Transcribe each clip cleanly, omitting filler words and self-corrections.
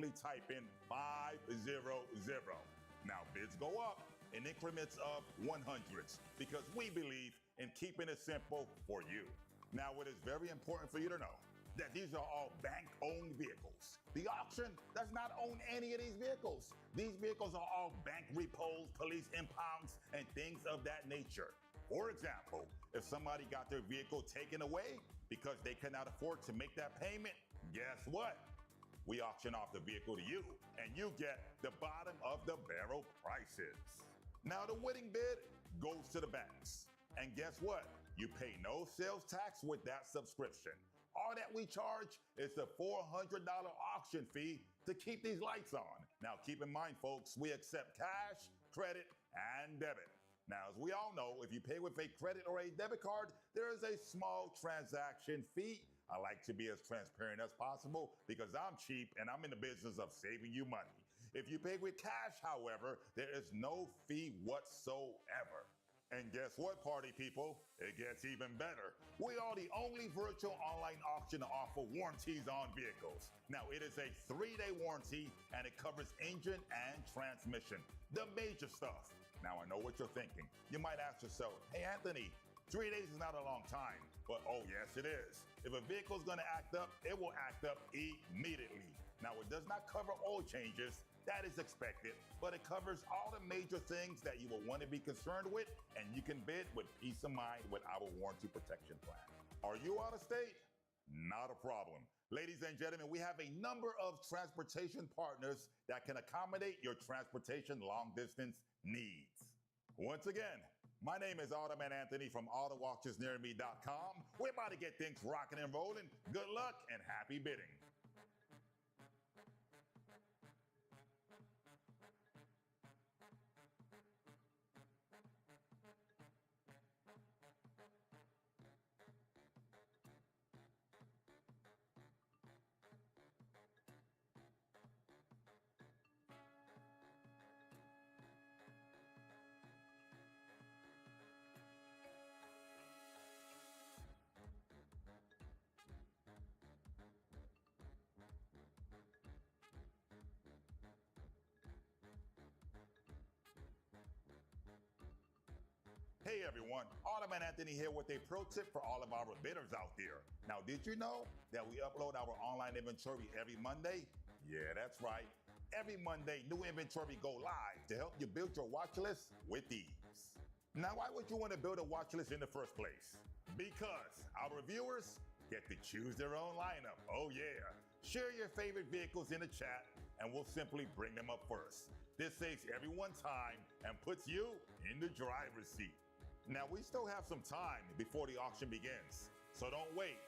simply type in 500. Now, bids go up in increments of 100s because we believe in keeping it simple for you. Now, it is very important for you to know that these are all bank-owned vehicles. The auction does not own any of these vehicles. These vehicles are all bank repos, police impounds, and things of that nature. For example, if somebody got their vehicle taken away because they cannot afford to make that payment, guess what? We auction off the vehicle to you, and you get the bottom of the barrel prices. Now, the winning bid goes to the banks. And guess what? You pay no sales tax with that subscription. All that we charge is the $400 auction fee to keep these lights on. Now, keep in mind, folks, we accept cash, credit, and debit. Now, as we all know, if you pay with a credit or a debit card, there is a small transaction fee. I like to be as transparent as possible because I'm cheap and I'm in the business of saving you money. If you pay with cash, however, there is no fee whatsoever. And guess what, party people? It gets even better. We are the only virtual online auction to offer warranties on vehicles. Now, it is a 3-day warranty, and it covers engine and transmission, the major stuff. Now, I know what you're thinking. You might ask yourself, hey, Anthony, 3 days is not a long time, but oh yes it is. If a vehicle is gonna act up, it will act up immediately. Now, it does not cover oil changes, that is expected, but it covers all the major things that you will want to be concerned with, and you can bid with peace of mind with our warranty protection plan. Are you out of state? Not a problem. Ladies and gentlemen, we have a number of transportation partners that can accommodate your transportation long distance needs. Once again, my name is Automan Anthony from AutoAuctionsNearMe.com. We're about to get things rocking and rolling. Good luck and happy bidding. Hey everyone, Automan Anthony here with a pro tip for all of our bidders out there. Now, did you know that we upload our online inventory every Monday? Yeah, that's right. Every Monday, new inventory go live to help you build your watch list with ease. Now, why would you want to build a watch list in the first place? Because our viewers get to choose their own lineup. Oh yeah. Share your favorite vehicles in the chat and we'll simply bring them up first. This saves everyone time and puts you in the driver's seat. Now, we still have some time before the auction begins, so don't wait.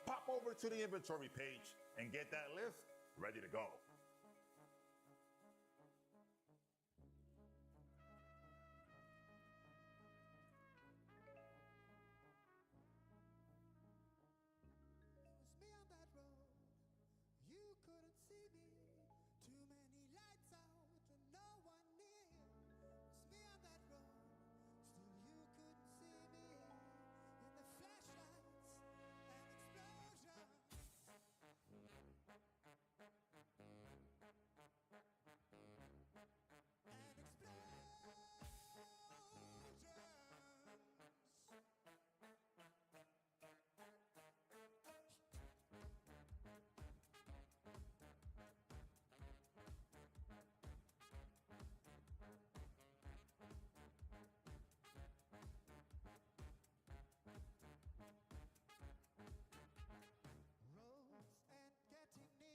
Pop over to the inventory page and get that list ready to go. It was me on that road, you couldn't see me. Too many lights out and no one near. It was me on that road. Still you couldn't see me in the flashlights and explosions. And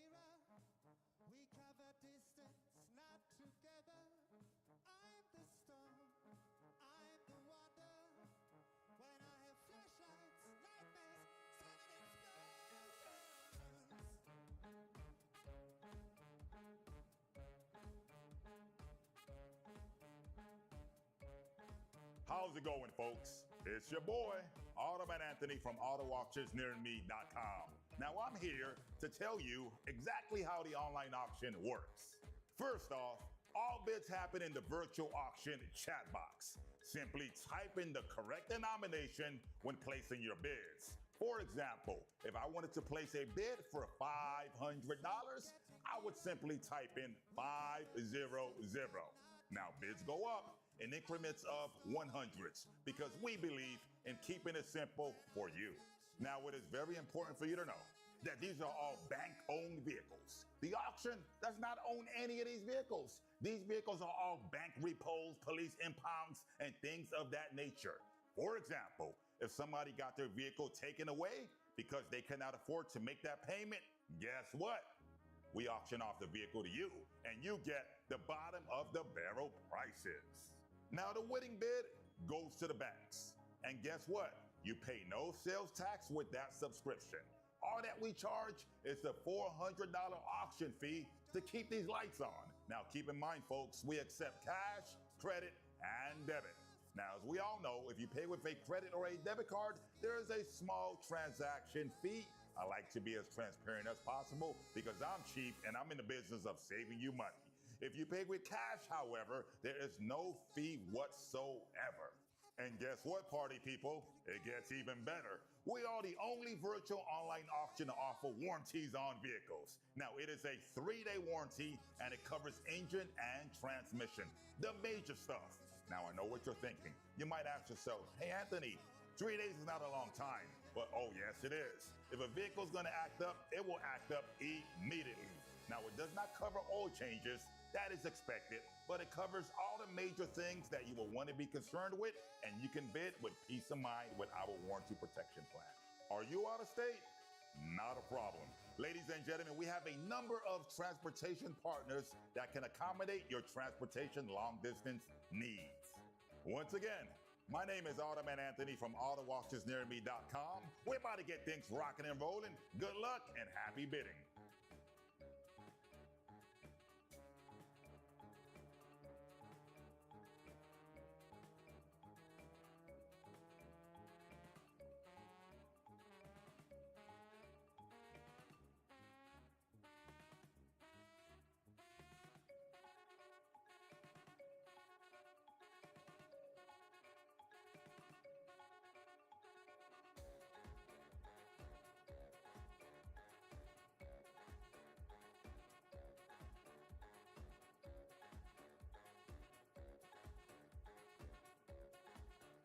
explosions. We cover distance, not together. I'm the storm, I'm the wonder. When I have flashlights, nightmares, sudden explosions. How's it going, folks? It's your boy, Automan Anthony from AutoAuctionsNearMe.com. Now, I'm here to tell you exactly how the online auction works. First off, all bids happen in the virtual auction chat box. Simply type in the correct denomination when placing your bids. For example, if I wanted to place a bid for $500, I would simply type in 500. Now, bids go up in increments of 100s because we believe in keeping it simple for you. Now, it is very important for you to know that these are all bank-owned vehicles. The auction does not own any of these vehicles. These vehicles are all bank repos, police impounds, and things of that nature. For example, if somebody got their vehicle taken away because they cannot afford to make that payment, guess what? We auction off the vehicle to you, and you get the bottom of the barrel prices. Now, the winning bid goes to the banks. And guess what? You pay no sales tax with that subscription. All that we charge is the $400 auction fee to keep these lights on. Now, keep in mind, folks, we accept cash, credit, and debit. Now, as we all know, if you pay with a credit or a debit card, there is a small transaction fee. I like to be as transparent as possible because I'm cheap and I'm in the business of saving you money. If you pay with cash, however, there is no fee whatsoever. And guess what, party people? It gets even better. We are the only virtual online auction to offer warranties on vehicles. Now, it is a 3-day warranty and it covers engine and transmission, the major stuff. Now, I know what you're thinking. You might ask yourself, hey, Anthony, 3 days is not a long time. But oh, yes, it is. If a vehicle's gonna act up, it will act up immediately. Now, it does not cover oil changes. That is expected, but it covers all the major things that you will want to be concerned with, and you can bid with peace of mind with our warranty protection plan. Are you out of state? Not a problem. Ladies and gentlemen, we have a number of transportation partners that can accommodate your transportation long distance needs. Once again, my name is Automan Anthony from AutoAuctionsNearMe.com. We're about to get things rocking and rolling. Good luck and happy bidding.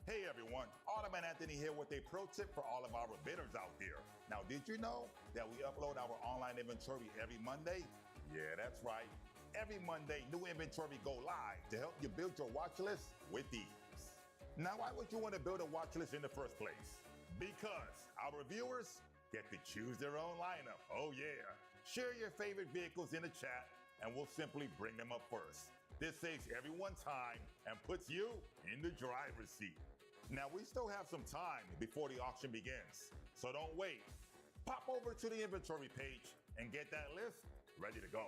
Hey everyone, Automan Anthony here with a pro tip for all of our bidders out there. Now, did you know that we upload our online inventory every Monday? Yeah, that's right. Every Monday, new inventory go live to help you build your watch list with ease. Now, why would you want to build a watch list in the first place? Because our viewers get to choose their own lineup. Oh yeah. Share your favorite vehicles in the chat and we'll simply bring them up first. This saves everyone time and puts you in the driver's seat. Now, we still have some time before the auction begins, so don't wait. Pop over to the inventory page and get that list ready to go.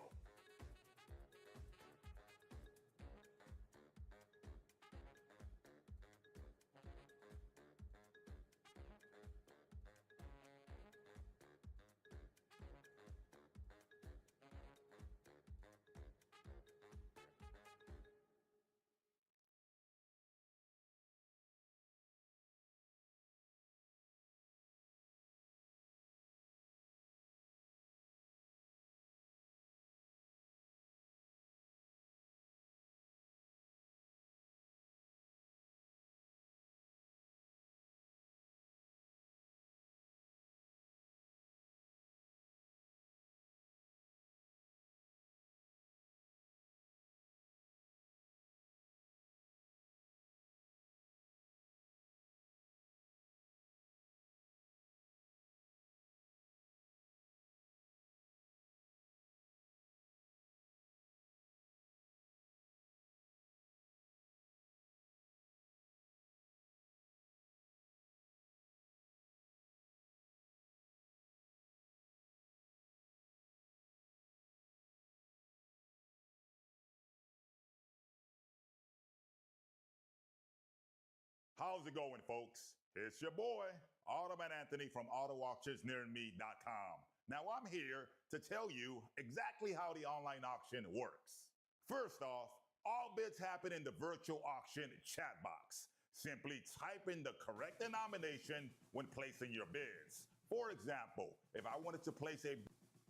How's it going, folks? It's your boy, Automan Anthony from AutoAuctionsNearMe.com. Now, I'm here to tell you exactly how the online auction works. First off, all bids happen in the virtual auction chat box. Simply type in the correct denomination when placing your bids. For example, if I wanted to place a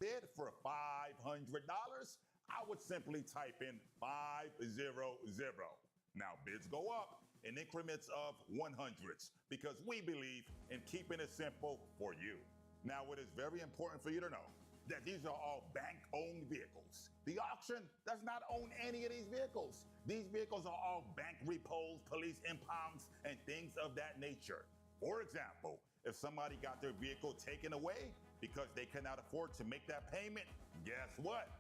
bid for $500, I would simply type in 500. Now, bids go up in increments of 100s because we believe in keeping it simple for you. Now, it is very important for you to know that these are all bank-owned vehicles. The auction does not own any of these vehicles. These vehicles are all bank repos, police impounds, and things of that nature. For example, if somebody got their vehicle taken away because they cannot afford to make that payment, guess what?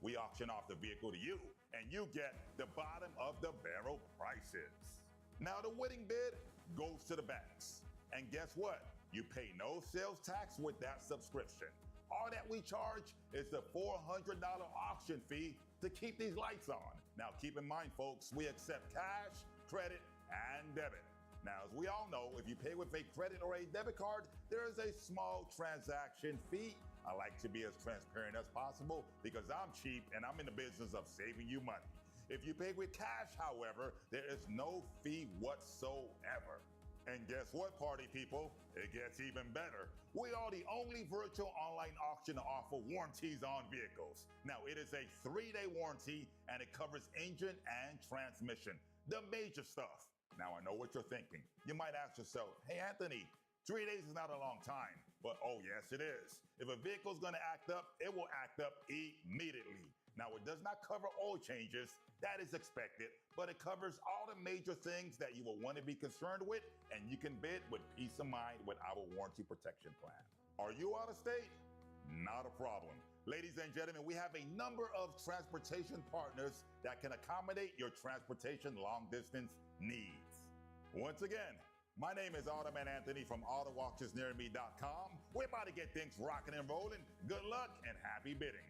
We auction off the vehicle to you, and you get the bottom of the barrel prices. Now, the winning bid goes to the banks. And guess what? You pay no sales tax with that subscription. All that we charge is the $400 auction fee to keep these lights on. Now, keep in mind, folks, we accept cash, credit, and debit. Now, as we all know, if you pay with a credit or a debit card, there is a small transaction fee. I like to be as transparent as possible because I'm cheap and I'm in the business of saving you money. If you pay with cash, however, there is no fee whatsoever. And guess what, party people? It gets even better. We are the only virtual online auction to offer warranties on vehicles. Now, it is a 3-day warranty and it covers engine and transmission, the major stuff. Now, I know what you're thinking. You might ask yourself, hey, Anthony, 3 days is not a long time. But oh, yes, it is. If a vehicle's going to act up, it will act up immediately. Now, it does not cover oil changes. That is expected, but it covers all the major things that you will want to be concerned with, and you can bid with peace of mind with our warranty protection plan. Are you out of state? Not a problem. Ladies and gentlemen, we have a number of transportation partners that can accommodate your transportation long distance needs. Once again, my name is Automan Anthony from AutoAuctionsNearMe.com. We're about to get things rocking and rolling. Good luck and happy bidding.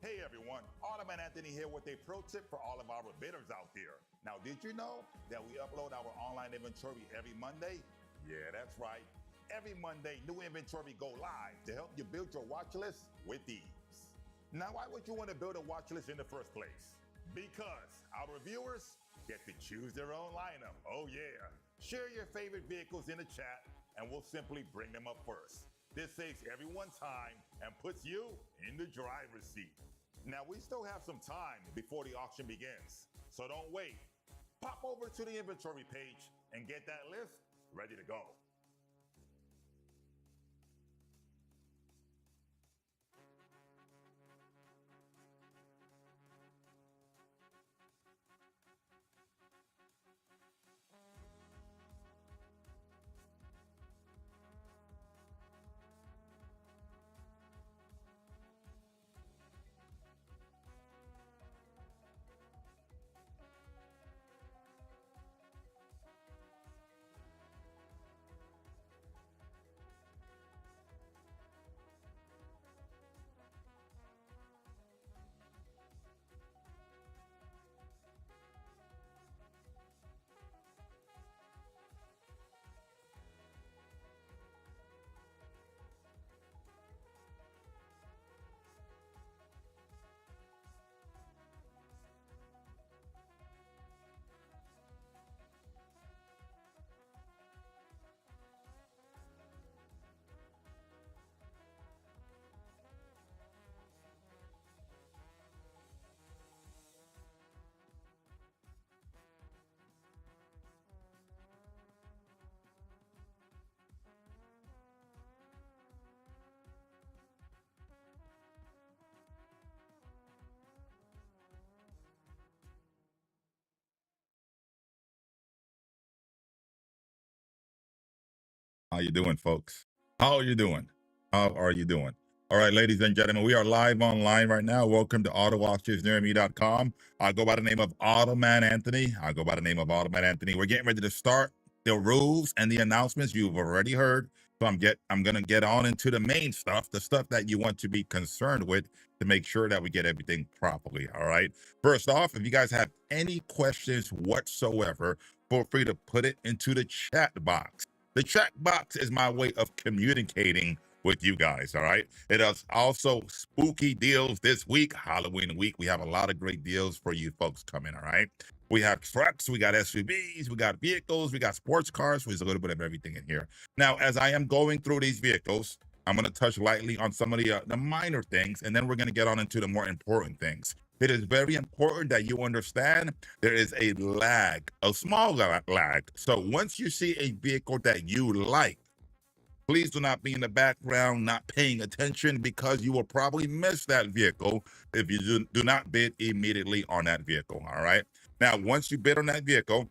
Hey everyone, Automan Anthony here with a pro tip for all of our bidders out there. Now, did you know that we upload our online inventory every Monday? Yeah, that's right. Every Monday, new inventory go live to help you build your watch list with ease. Now, why would you want to build a watch list in the first place? Because our viewers get to choose their own lineup. Oh yeah. Share your favorite vehicles in the chat and we'll simply bring them up first. This saves everyone time and puts you in the driver's seat. Now, we still have some time before the auction begins, so don't wait. Pop over to the inventory page and get that list ready to go. How you doing, folks? How are you doing? How are you doing? All right, ladies and gentlemen, we are live online right now. Welcome to AutoWatchersNearMe.com. I go by the name of Automan Anthony. We're getting ready to start the rules and the announcements you've already heard. So I'm gonna get on into the main stuff, the stuff that you want to be concerned with to make sure that we get everything properly. All right. First off, if you guys have any questions whatsoever, feel free to put it into the chat box. The chat box is my way of communicating with you guys. All right. It is also spooky deals this week, Halloween week. We have a lot of great deals for you folks coming. All right. We have trucks, we got SUVs, we got vehicles, we got sports cars. There's a little bit of everything in here. Now, as I am going through these vehicles, I'm going to touch lightly on some of the minor things, and then we're going to get on into the more important things. It is very important that you understand there is a lag, a small lag. So once you see a vehicle that you like, please do not be in the background, not paying attention, because you will probably miss that vehicle if you do not bid immediately on that vehicle. All right. Now, once you bid on that vehicle,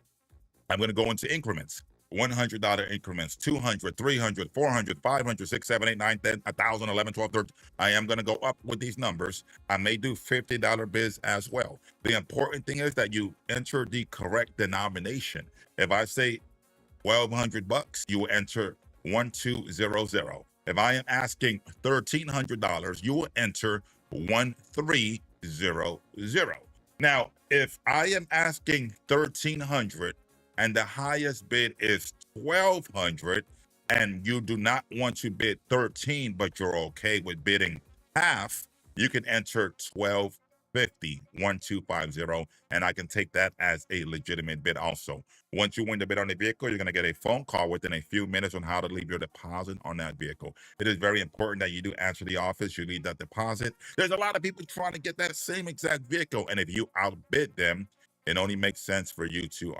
I'm going to go into increments. $100 increments, 200, 300, 400, 500, 6, 7, 8, 9, 10, 1,000, 11, 12, 13. I am going to go up with these numbers. I may do $50 bids as well. The important thing is that you enter the correct denomination. If I say $1,200, you will enter 1200. If I am asking $1,300, you will enter 1300. Now, if I am asking $1,300 and the highest bid is $1,200, and you do not want to bid 13, but you're okay with bidding half, you can enter 1250, and I can take that as a legitimate bid also. Once you win the bid on the vehicle, you're going to get a phone call within a few minutes on how to leave your deposit on that vehicle. It is very important that you do answer the office, you leave that deposit. There's a lot of people trying to get that same exact vehicle, and if you outbid them, it only makes sense for you to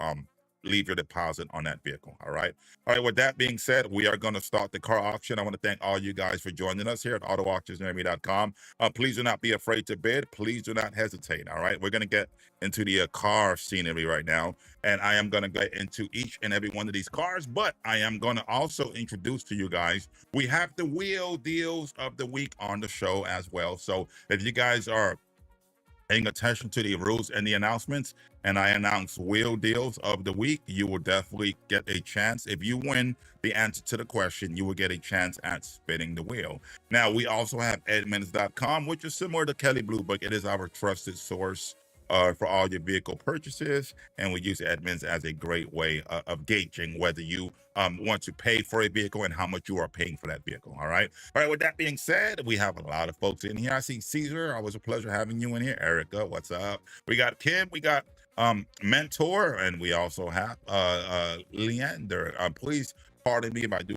leave your deposit on that vehicle. All right. With that being said, we are going to start the car auction. I want to thank all you guys for joining us here at AutoWatchersNearMe.com. Please do not be afraid to bid. Please do not hesitate. All right. We're going to get into the car scenery right now, and I am going to get into each and every one of these cars, but I am going to also introduce to you guys, we have the wheel deals of the week on the show as well. So if you guys are paying attention to the rules and the announcements, and I announce wheel deals of the week, you will definitely get a chance. If you win the answer to the question, you will get a chance at spinning the wheel. Now, we also have Edmunds.com, which is similar to Kelley Blue Book. It is our trusted source for all your vehicle purchases, and we use Edmunds as a great way of gauging whether you want to pay for a vehicle and how much you are paying for that vehicle. All right. With that being said, we have a lot of folks in here. I see Caesar. Always a pleasure having you in here. Erica, what's up? We got Kim. We got Mentor, and we also have Leander. Please pardon me if I do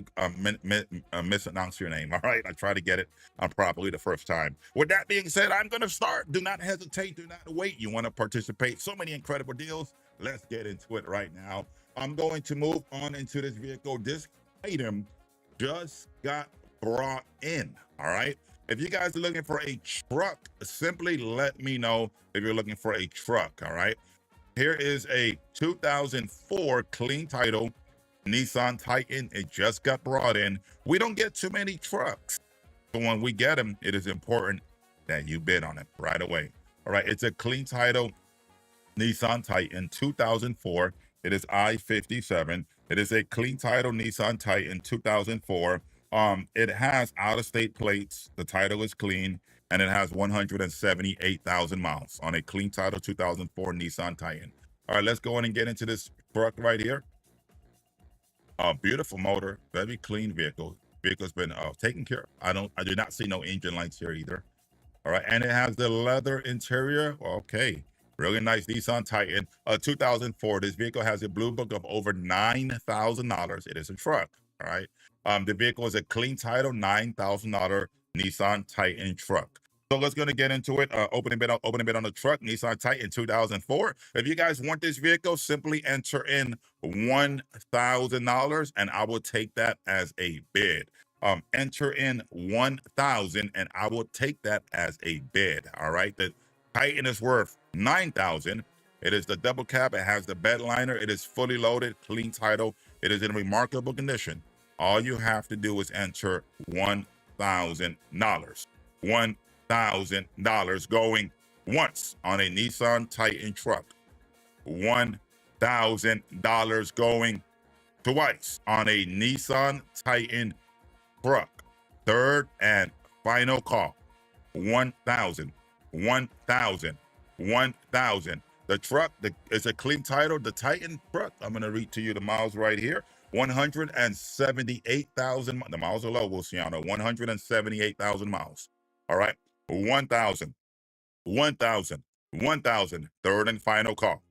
mispronounce your name. All right, I try to get it properly the first time. With that being said, I'm going to start. Do not hesitate. Do not wait. You want to participate? So many incredible deals. Let's get into it right now. I'm going to move on into this vehicle. This item just got brought in. All right. If you guys are looking for a truck, simply let me know if you're looking for a truck. All right. Here is a 2004 clean title Nissan Titan. It just got brought in. We don't get too many trucks, so when we get them, it is important that you bid on it right away. All right, it's a clean title Nissan Titan 2004. It is I-57. It is a clean title Nissan Titan 2004. It has out-of-state plates. The title is clean, and it has 178,000 miles on a clean title 2004 Nissan Titan. All right, let's go in and get into this truck right here. Beautiful motor, very clean vehicle. Vehicle's been taken care of. I do not see no engine lights here either. All right, and it has the leather interior. Okay, really nice Nissan Titan, 2004. This vehicle has a blue book of over $9,000. It is a truck. All right, the vehicle is a clean title, $9,000 Nissan Titan truck. So let's going to get into it. Opening bid on the truck, Nissan Titan 2004. If you guys want this vehicle, simply enter in $1,000, and I will take that as a bid. Enter in $1,000, and I will take that as a bid. All right. The Titan is worth $9,000. It is the double cab. It has the bed liner. It is fully loaded, clean title. It is in remarkable condition. All you have to do is enter $1,000. $1,000 going once on a Nissan Titan truck. $1,000 going twice on a Nissan Titan truck. Third and final call. 1,000, 1,000, 1,000. The truck is a clean title. The Titan truck, I'm going to read to you the miles right here. 178,000. The miles are low, Luciano. 178,000 miles. All right. 1,000, 1,000, 1,000. Third and final call.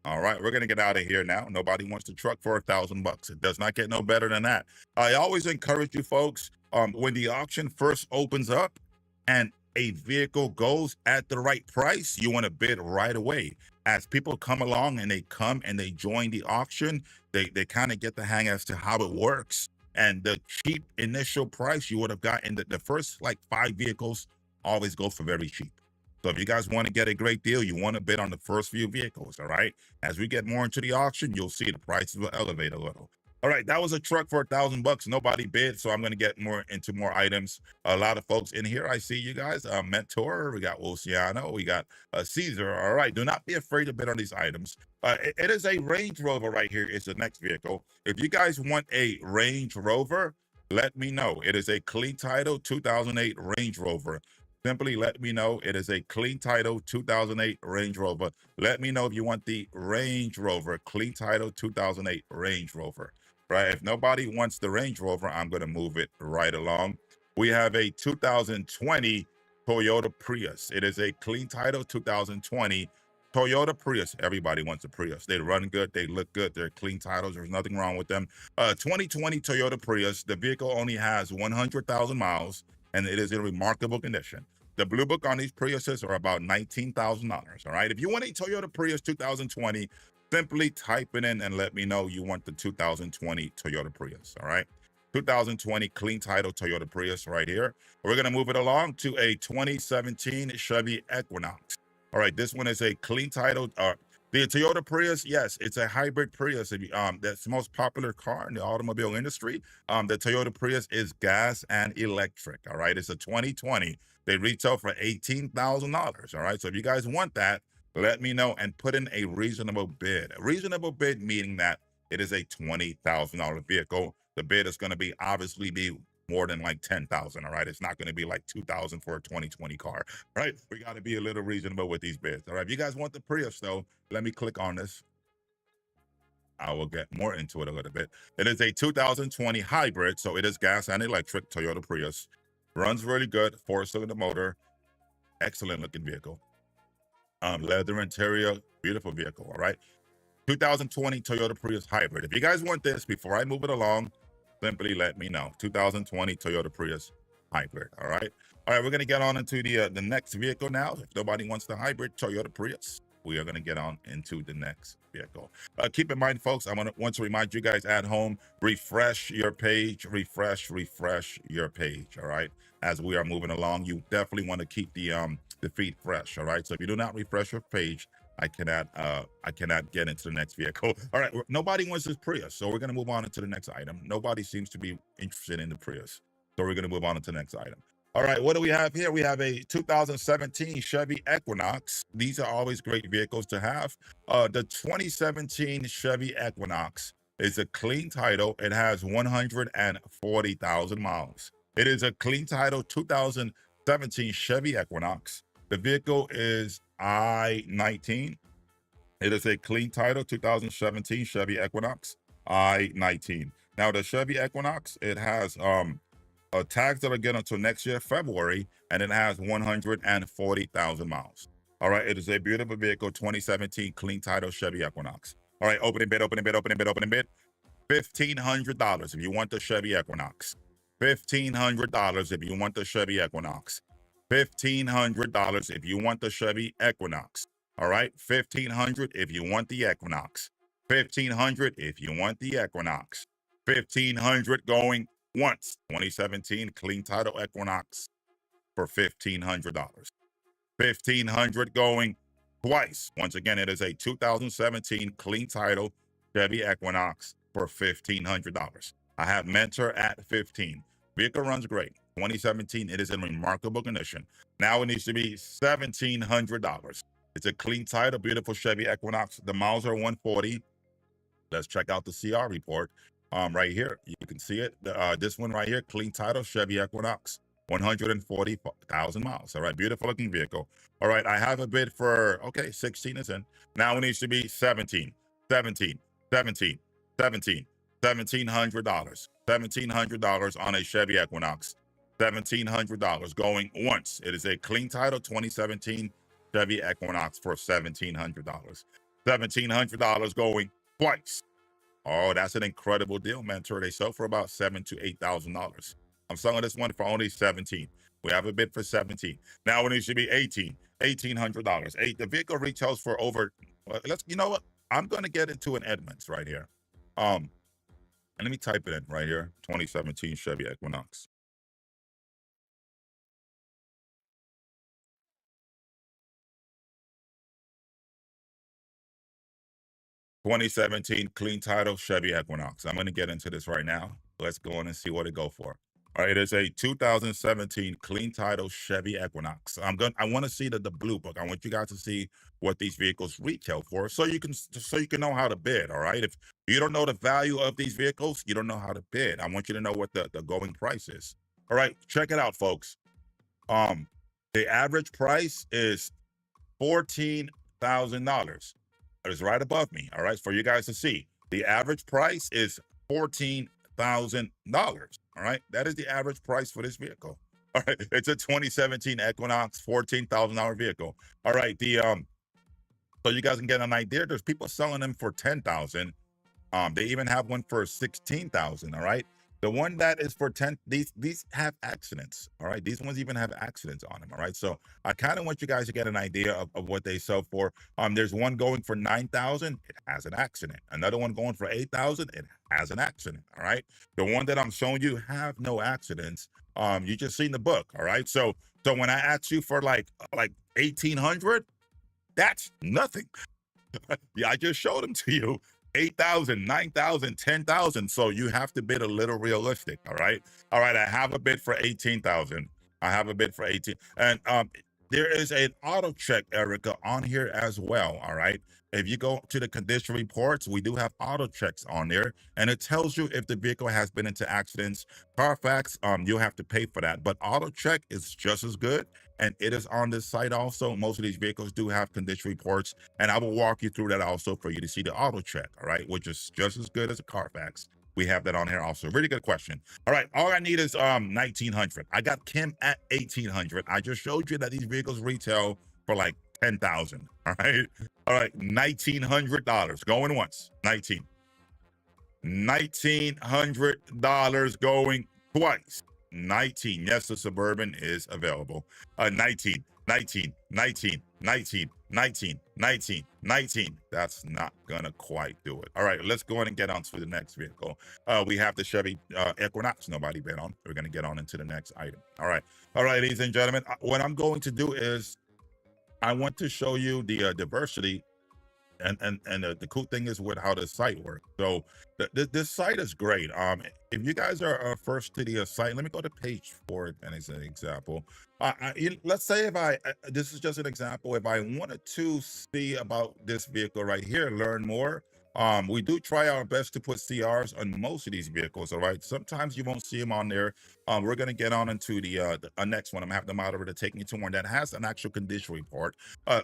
All right, we're gonna get out of here now. Nobody wants to truck for $1,000. It does not get no better than that. I always encourage you folks, when the auction first opens up and a vehicle goes at the right price, you want to bid right away. As people come along and they come and they join the auction, they kind of get the hang as to how it works. And the cheap initial price you would have got in the first like 5 vehicles always go for very cheap. So if you guys want to get a great deal, you want to bid on the first few vehicles, all right? As we get more into the auction, you'll see the prices will elevate a little. All right, that was a truck for $1,000. Nobody bid, so I'm going to get more into more items. A lot of folks in here. I see you guys. Mentor, we got Luciano, we got Caesar. All right, do not be afraid to bid on these items. It is a Range Rover right here. It's the next vehicle. If you guys want a Range Rover, let me know. It is a clean title 2008 Range Rover. Simply let me know. It is a clean title 2008 Range Rover. Let me know if you want the Range Rover, clean title 2008 Range Rover, right? If nobody wants the Range Rover, I'm going to move it right along. We have a 2020 Toyota Prius. It is a clean title 2020 Toyota Prius. Everybody wants a Prius. They run good. They look good. They're clean titles. There's nothing wrong with them. 2020 Toyota Prius. The vehicle only has 100,000 miles. And it is in remarkable condition. The blue book on these Priuses are about $19,000. All right. If you want a Toyota Prius 2020, simply type it in and let me know you want the 2020 Toyota Prius. All right. 2020 clean title Toyota Prius right here. We're going to move it along to a 2017 Chevy Equinox. All right. This one is a clean title. The Toyota Prius, yes, it's a hybrid Prius. That's the most popular car in the automobile industry. The Toyota Prius is gas and electric. All right, it's a 2020. They retail for $18,000. All right, so if you guys want that, let me know and put in a reasonable bid. A reasonable bid meaning that it is a $20,000 vehicle. The bid is going to be obviously be more than like 10,000. All right. It's not going to be like 2,000 for a 2020 car. Right. We got to be a little reasonable with these bids. All right. If you guys want the Prius though, let me click on this. I will get more into it a little bit. It is a 2020 hybrid. So it is gas and electric Toyota Prius. Runs really good. 4-cylinder motor. Excellent looking vehicle. Leather interior. Beautiful vehicle. All right. 2020 Toyota Prius hybrid. If you guys want this, before I move it along, simply let me know. 2020 Toyota Prius hybrid. All right. We're going to get on into the next vehicle now. If nobody wants the hybrid Toyota Prius, we are going to get on into the next vehicle. Keep in mind, folks, I want to remind you guys at home, refresh your page, refresh your page. All right. As we are moving along, you definitely want to keep the feed fresh. All right. So if you do not refresh your page, I cannot get into the next vehicle. All right, nobody wants this Prius, so we're going to move on into the next item. Nobody seems to be interested in the Prius, so we're going to move on into the next item. All right, what do we have here? We have a 2017 Chevy Equinox. These are always great vehicles to have. The 2017 Chevy Equinox is a clean title. It has 140,000 miles. It is a clean title 2017 Chevy Equinox. The vehicle is I-19. It is a clean title 2017 Chevy Equinox I-19. Now the Chevy Equinox, it has tags that are good until next year, February, and it has 140,000 miles. All right, it is a beautiful vehicle, 2017 clean title Chevy Equinox. All right, opening bid. $1,500 if you want the Chevy Equinox. $1,500 if you want the Chevy Equinox. $1,500 if you want the Chevy Equinox. All right, $1,500 if you want the Equinox. $1,500 if you want the Equinox. $1,500 going once. 2017 clean title Equinox for $1,500. $1,500 going twice. Once again, it is a 2017 clean title Chevy Equinox for $1,500. I have Mentor at 15. Vehicle runs great. 2017. It is in remarkable condition. Now it needs to be $1,700. It's a clean title, beautiful Chevy Equinox. The miles are 140. Let's check out the CR report. Right here, you can see it. This one right here, clean title, Chevy Equinox, 140,000 miles. All right, beautiful looking vehicle. All right, I have a bid for, okay, 16 is in. Now it needs to be 17, 17, 17, 17, $1,700. $1,700 on a Chevy Equinox. $1,700 going once. It is a clean title 2017 Chevy Equinox for $1,700. $1,700 going twice. Oh, that's an incredible deal, Mentor. They sell for about $7,000 to $8,000. I'm selling this one for only 17. We have a bid for 17. Now it needs to be 18, $1,800. The vehicle retails for over. You know what? I'm going to get into an Edmunds right here. And let me type it in right here. 2017 Chevy Equinox. $2017 clean title Chevy Equinox. I'm going to get into this right now. Let's go on and see what it go for. All right, it is a 2017 clean title Chevy Equinox. I want to see the blue book. I want you guys to see what these vehicles retail for, so you can know how to bid. All right, if you don't know the value of these vehicles, you don't know how to bid. I want you to know what the going price is. All right, check it out, folks. The average price is $14,000. It is right above me. All right, for you guys to see. The average price is $14,000. All right, that is the average price for this vehicle. All right, it's a 2017 Equinox, $14,000 vehicle. All right, so you guys can get an idea. There's people selling them for $10,000. They even have one for $16,000. All right. The one that is for 10, these have accidents. All right. These ones even have accidents on them. All right. So I kind of want you guys to get an idea of what they sell for. There's one going for 9,000. It has an accident. Another one going for 8,000. It has an accident. All right. The one that I'm showing you have no accidents. You just seen the book. All right. So when I ask you for like 1,800, that's nothing. Yeah, I just showed them to you. 8,000, 9,000, 10,000. So you have to bid a little realistic. All right. All right. I have a bid for 18,000. I have a bid for 18. And there is an auto check, Erica, on here as well. All right. If you go to the condition reports, we do have auto checks on there, and it tells you if the vehicle has been into accidents. Carfax, you'll have to pay for that, but auto check is just as good, and it is on this site also. Most of these vehicles do have condition reports, and I will walk you through that also for you to see the auto check, all right, which is just as good as a Carfax. We have that on here also. Really good question. All right, all I need is 1,900. I got Kim at 1,800. I just showed you that these vehicles retail for like 10,000. All right. All right. $1,900 going once. $1,900 going twice. 19. Yes, the Suburban is available. 19. That's not gonna quite do it. All right, let's go ahead and get on to the next vehicle. We have the Chevy Equinox. Nobody bid on. We're gonna get on into the next item. All right, ladies and gentlemen. What I'm going to do is I want to show you the diversity, and the cool thing is with how the site works. So this site is great. If you guys are first to the site, let me go to page 4 and as an example. Let's say if this is just an example. If I wanted to see about this vehicle right here, learn more. We do try our best to put CRs on most of these vehicles. All right. Sometimes you won't see them on there. We're going to get on into the next one. I'm going to have the moderator take me to one that has an actual condition report.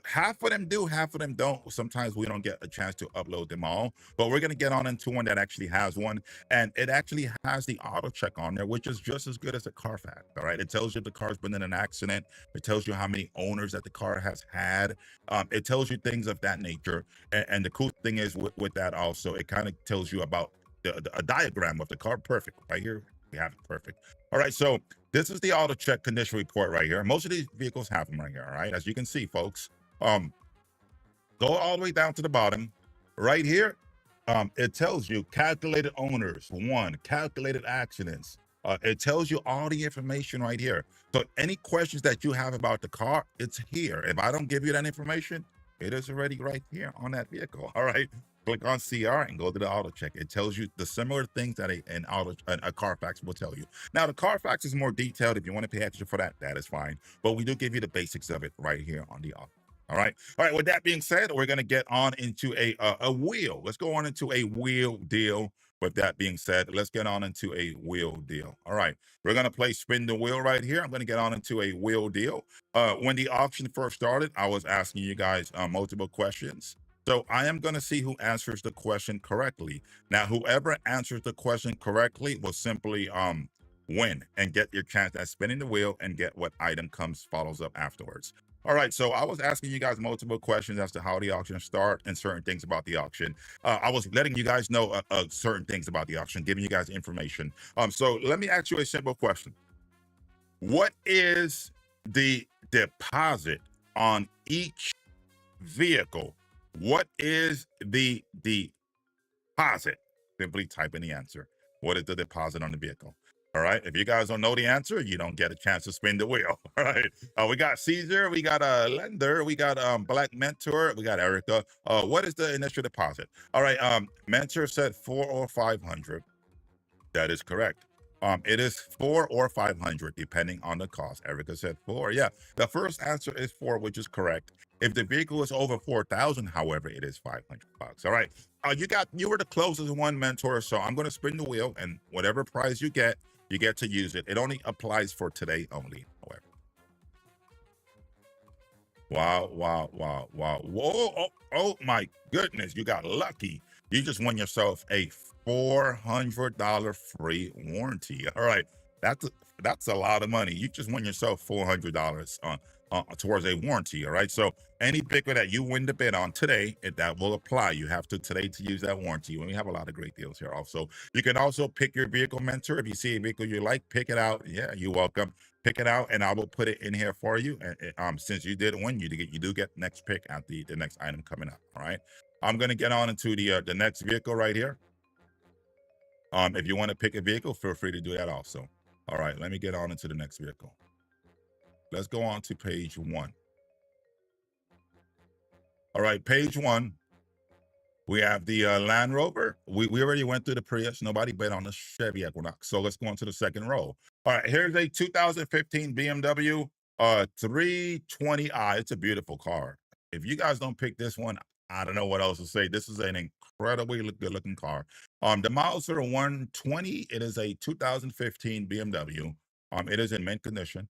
Half of them do, half of them don't. Sometimes we don't get a chance to upload them all, but we're going to get on into one that actually has one, and it actually has the auto check on there, which is just as good as a Carfax. All right. It tells you if the car's been in an accident. It tells you how many owners that the car has had. It tells you things of that nature. And the cool thing is with that also, it kind of tells you about a diagram of the car. Perfect. Right here, we have it perfect. All right, so this is the auto check condition report right here. Most of these vehicles have them right here. All right, as you can see, folks. Go all the way down to the bottom. Right here, it tells you calculated owners, 1, calculated accidents. It tells you all the information right here. So any questions that you have about the car, it's here. If I don't give you that information, it is already right here on that vehicle. All right. click on CR and go to the auto check. It tells you the similar things that a Carfax will tell you. Now, the Carfax is more detailed. If you want to pay extra for that, that is fine. But we do give you the basics of it right here on the auto. All right. With that being said, we're going to get on into a wheel. Let's go on into a wheel deal. With that being said, let's get on into a wheel deal. All right. We're going to play spin the wheel right here. I'm going to get on into a wheel deal. When the auction first started, I was asking you guys multiple questions. So I am going to see who answers the question correctly. Now, whoever answers the question correctly will simply win and get your chance at spinning the wheel and get what item follows up afterwards. All right, so I was asking you guys multiple questions as to how the auction start and certain things about the auction. I was letting you guys know certain things about the auction, giving you guys information. So let me ask you a simple question. What is the deposit on each vehicle? What is the deposit? Simply type in the answer. What is the deposit on the vehicle? All right. If you guys don't know the answer, you don't get a chance to spin the wheel. All right. We got Caesar, we got Lender, we got Black Mentor, we got Erica. What is the initial deposit? All right. Mentor said 400 or 500. That is correct. It is 400 or 500 depending on the cost. Erica said 4. Yeah, the first answer is 4, which is correct. If the vehicle is over 4,000, however, it is 500 bucks. All right. You were the closest one, Mentor. So I'm going to spin the wheel, and whatever prize you get to use it. It only applies for today only, however. Wow. Whoa. Oh my goodness. You got lucky. You just won yourself a $400 free warranty. All right. That's a lot of money. You just won yourself $400 towards a warranty. All right. So any vehicle that you win the bid on today, that will apply. You have to today to use that warranty. We have a lot of great deals here. Also, you can also pick your vehicle, Mentor. If you see a vehicle you like, pick it out. Yeah, you're welcome. Pick it out, and I will put it in here for you. And since you did win, you do get next pick at the next item coming up. All right. I'm gonna get on into the next vehicle right here. If you want to pick a vehicle, feel free to do that also. All right, let me get on into the next vehicle. Let's go on to page 1. All right, page 1. We have the Land Rover. We already went through the Prius. Nobody bet on the Chevy Equinox. So let's go on to the second row. All right, here's a 2015 BMW 320i. It's a beautiful car. If you guys don't pick this one, I don't know what else to say. This is an incredibly good looking car. The miles are 120. It is a 2015 BMW. It is in mint condition.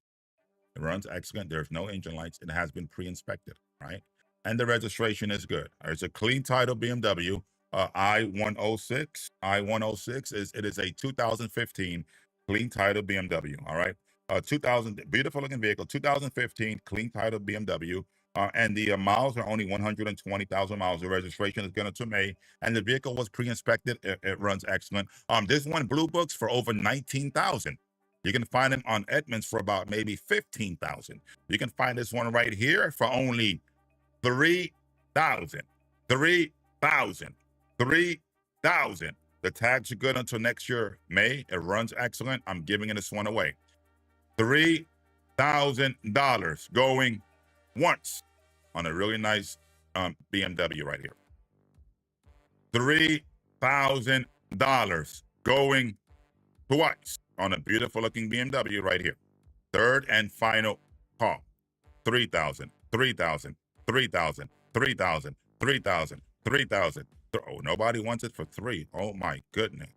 It runs excellent. There's no engine lights. It has been pre-inspected, right? And the registration is good. It's a clean title BMW I-106. I-106 is a 2015 clean title BMW. All right, 2000 beautiful looking vehicle. 2015 clean title BMW. And the miles are only 120,000 miles. The registration is going to May, and the vehicle was pre-inspected. It runs excellent. This one Blue Books for over 19,000. You can find them on Edmunds for about maybe 15,000. You can find this one right here for only 3,000. 3,000. 3,000. The tags are good until next year, May. It runs excellent. I'm giving this one away. $3,000 going once on a really nice BMW right here. $3,000 going twice on a beautiful looking BMW right here. Third and final call. 3,000, 3,000, 3,000, 3,000, 3,000, 3,000. Oh, nobody wants it for 3. Oh my goodness.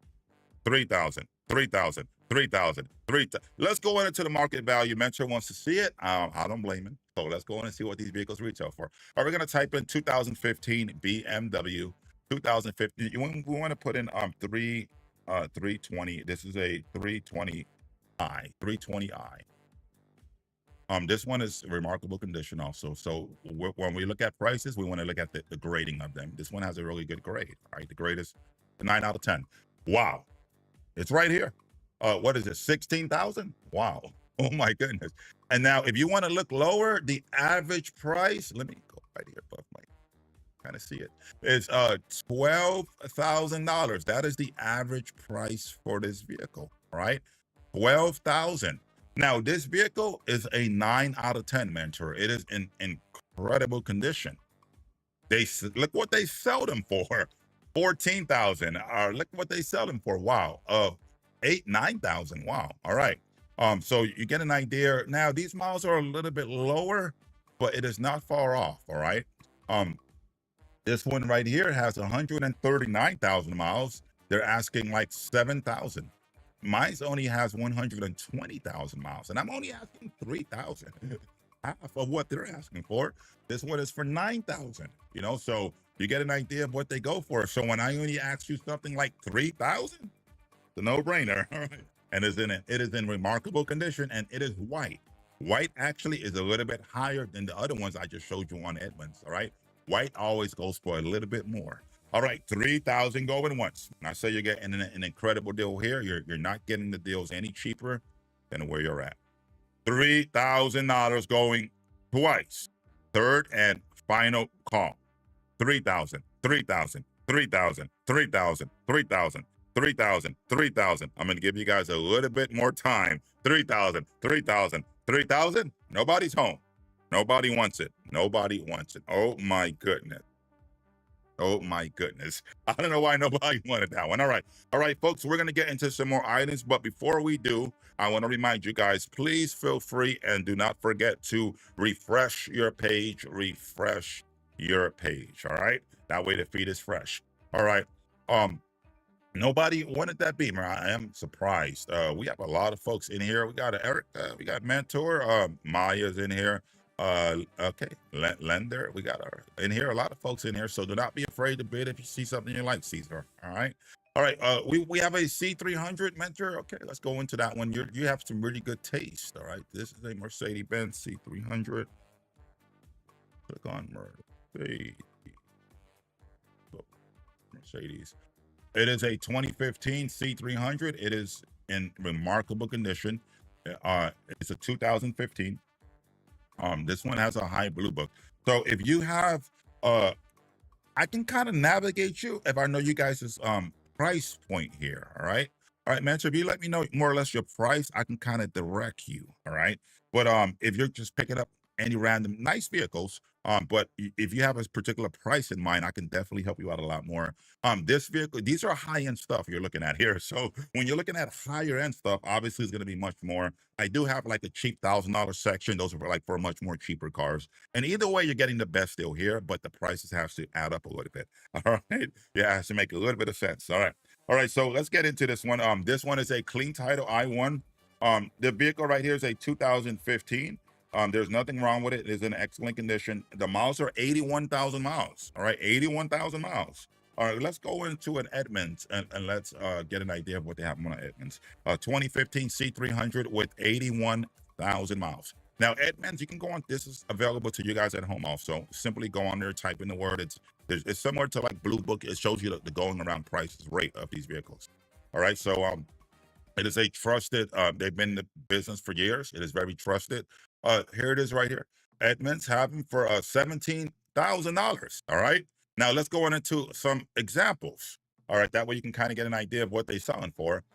3,000, 3,000, 3,000, 3,000. Let's go into the market value. Mentor wants to see it. I don't blame him. So let's go in and see what these vehicles retail for. Are we going to type in 2015 BMW? 2015. We want to put in 320. This is a 320i. 320i. This one is remarkable condition also. So when we look at prices, we want to look at the grading of them. This one has a really good grade. All right, the grade is 9 out of 10. Wow, it's right here. What is it? 16,000? Wow. Oh my goodness. And now, if you want to look lower, the average price. Let me go right here above my. Kind of see it. It's $12,000. That is the average price for this vehicle. All right, 12,000. Now, this vehicle is a 9 out of 10, Mentor. It is in incredible condition. Look what they sell them for. 14,000. Look what they sell them for. Wow. 9,000. Wow. All right. So you get an idea. Now these miles are a little bit lower, but it is not far off. All right. This one right here has 139,000 miles. They're asking like 7,000. Mine only has 120,000 miles, and I'm only asking 3,000. Half of what they're asking for. This one is for 9,000. You know, so you get an idea of what they go for. So when I only ask you something like 3,000, it's a no-brainer. All right. And it is in remarkable condition, and it is white. White actually is a little bit higher than the other ones I just showed you on Edmunds. All right. White always goes for a little bit more. All right, 3,000 going once. I say you're getting an incredible deal here. You're not getting the deals any cheaper than where you're at. $3,000 going twice. Third and final call. 3,000, 3,000, 3,000, 3,000, 3,000, 3,000, 3,000. I'm going to give you guys a little bit more time. 3,000, 3,000, 3,000. Nobody's home. Nobody wants it. Nobody wants it. Oh my goodness. Oh my goodness. I don't know why nobody wanted that one. All right. All right, folks, we're going to get into some more items. But before we do, I want to remind you guys, please feel free and do not forget to refresh your page. Refresh your page. All right. That way the feed is fresh. All right. Nobody wanted that Beamer. I am surprised. We have a lot of folks in here. We got Eric, we got Mentor, Maya's in here. Okay, Lender, we got our in here, a lot of folks in here. So do not be afraid to bid if you see something you like, Caesar. All right. All right. We have a C300 Mentor. Okay, let's go into that one. You have some really good taste. All right. This is a Mercedes-Benz C300. Click on Mercedes. It is a 2015 C300. It is in remarkable condition. It's a 2015. This one has a high blue book. So if you have, I can kind of navigate you if I know you guys' price point here. All right. All right, man. So if you let me know more or less your price, I can kind of direct you. All right. But if you're just picking up any random nice vehicles, but if you have a particular price in mind, I can definitely help you out a lot more. This vehicle, these are high-end stuff you're looking at here. So when you're looking at higher end stuff, obviously it's going to be much more. I do have like a cheap $1,000 section. Those are like for much more cheaper cars. And either way, you're getting the best deal here, but the prices have to add up a little bit. All right. Yeah, it has to make a little bit of sense. All right. All right. So let's get into this one. This one is a clean title I1. The vehicle right here is a 2015. There's nothing wrong with it. It is in excellent condition. The miles are 81,000 miles. All right, 81,000 miles. All right, let's go into an Edmunds and let's get an idea of what they have on Edmunds. 2015 C300 with 81,000 miles. Now, Edmunds, you can go on. This is available to you guys at home also. Simply go on there, type in the word. It's similar to like Blue Book. It shows you the going around prices rate of these vehicles. All right, so it is a trusted, they've been in the business for years. It is very trusted. Here it is right here. Edmunds have them for $17,000. All right. Now let's go on into some examples. All right. That way you can kind of get an idea of what they're selling for.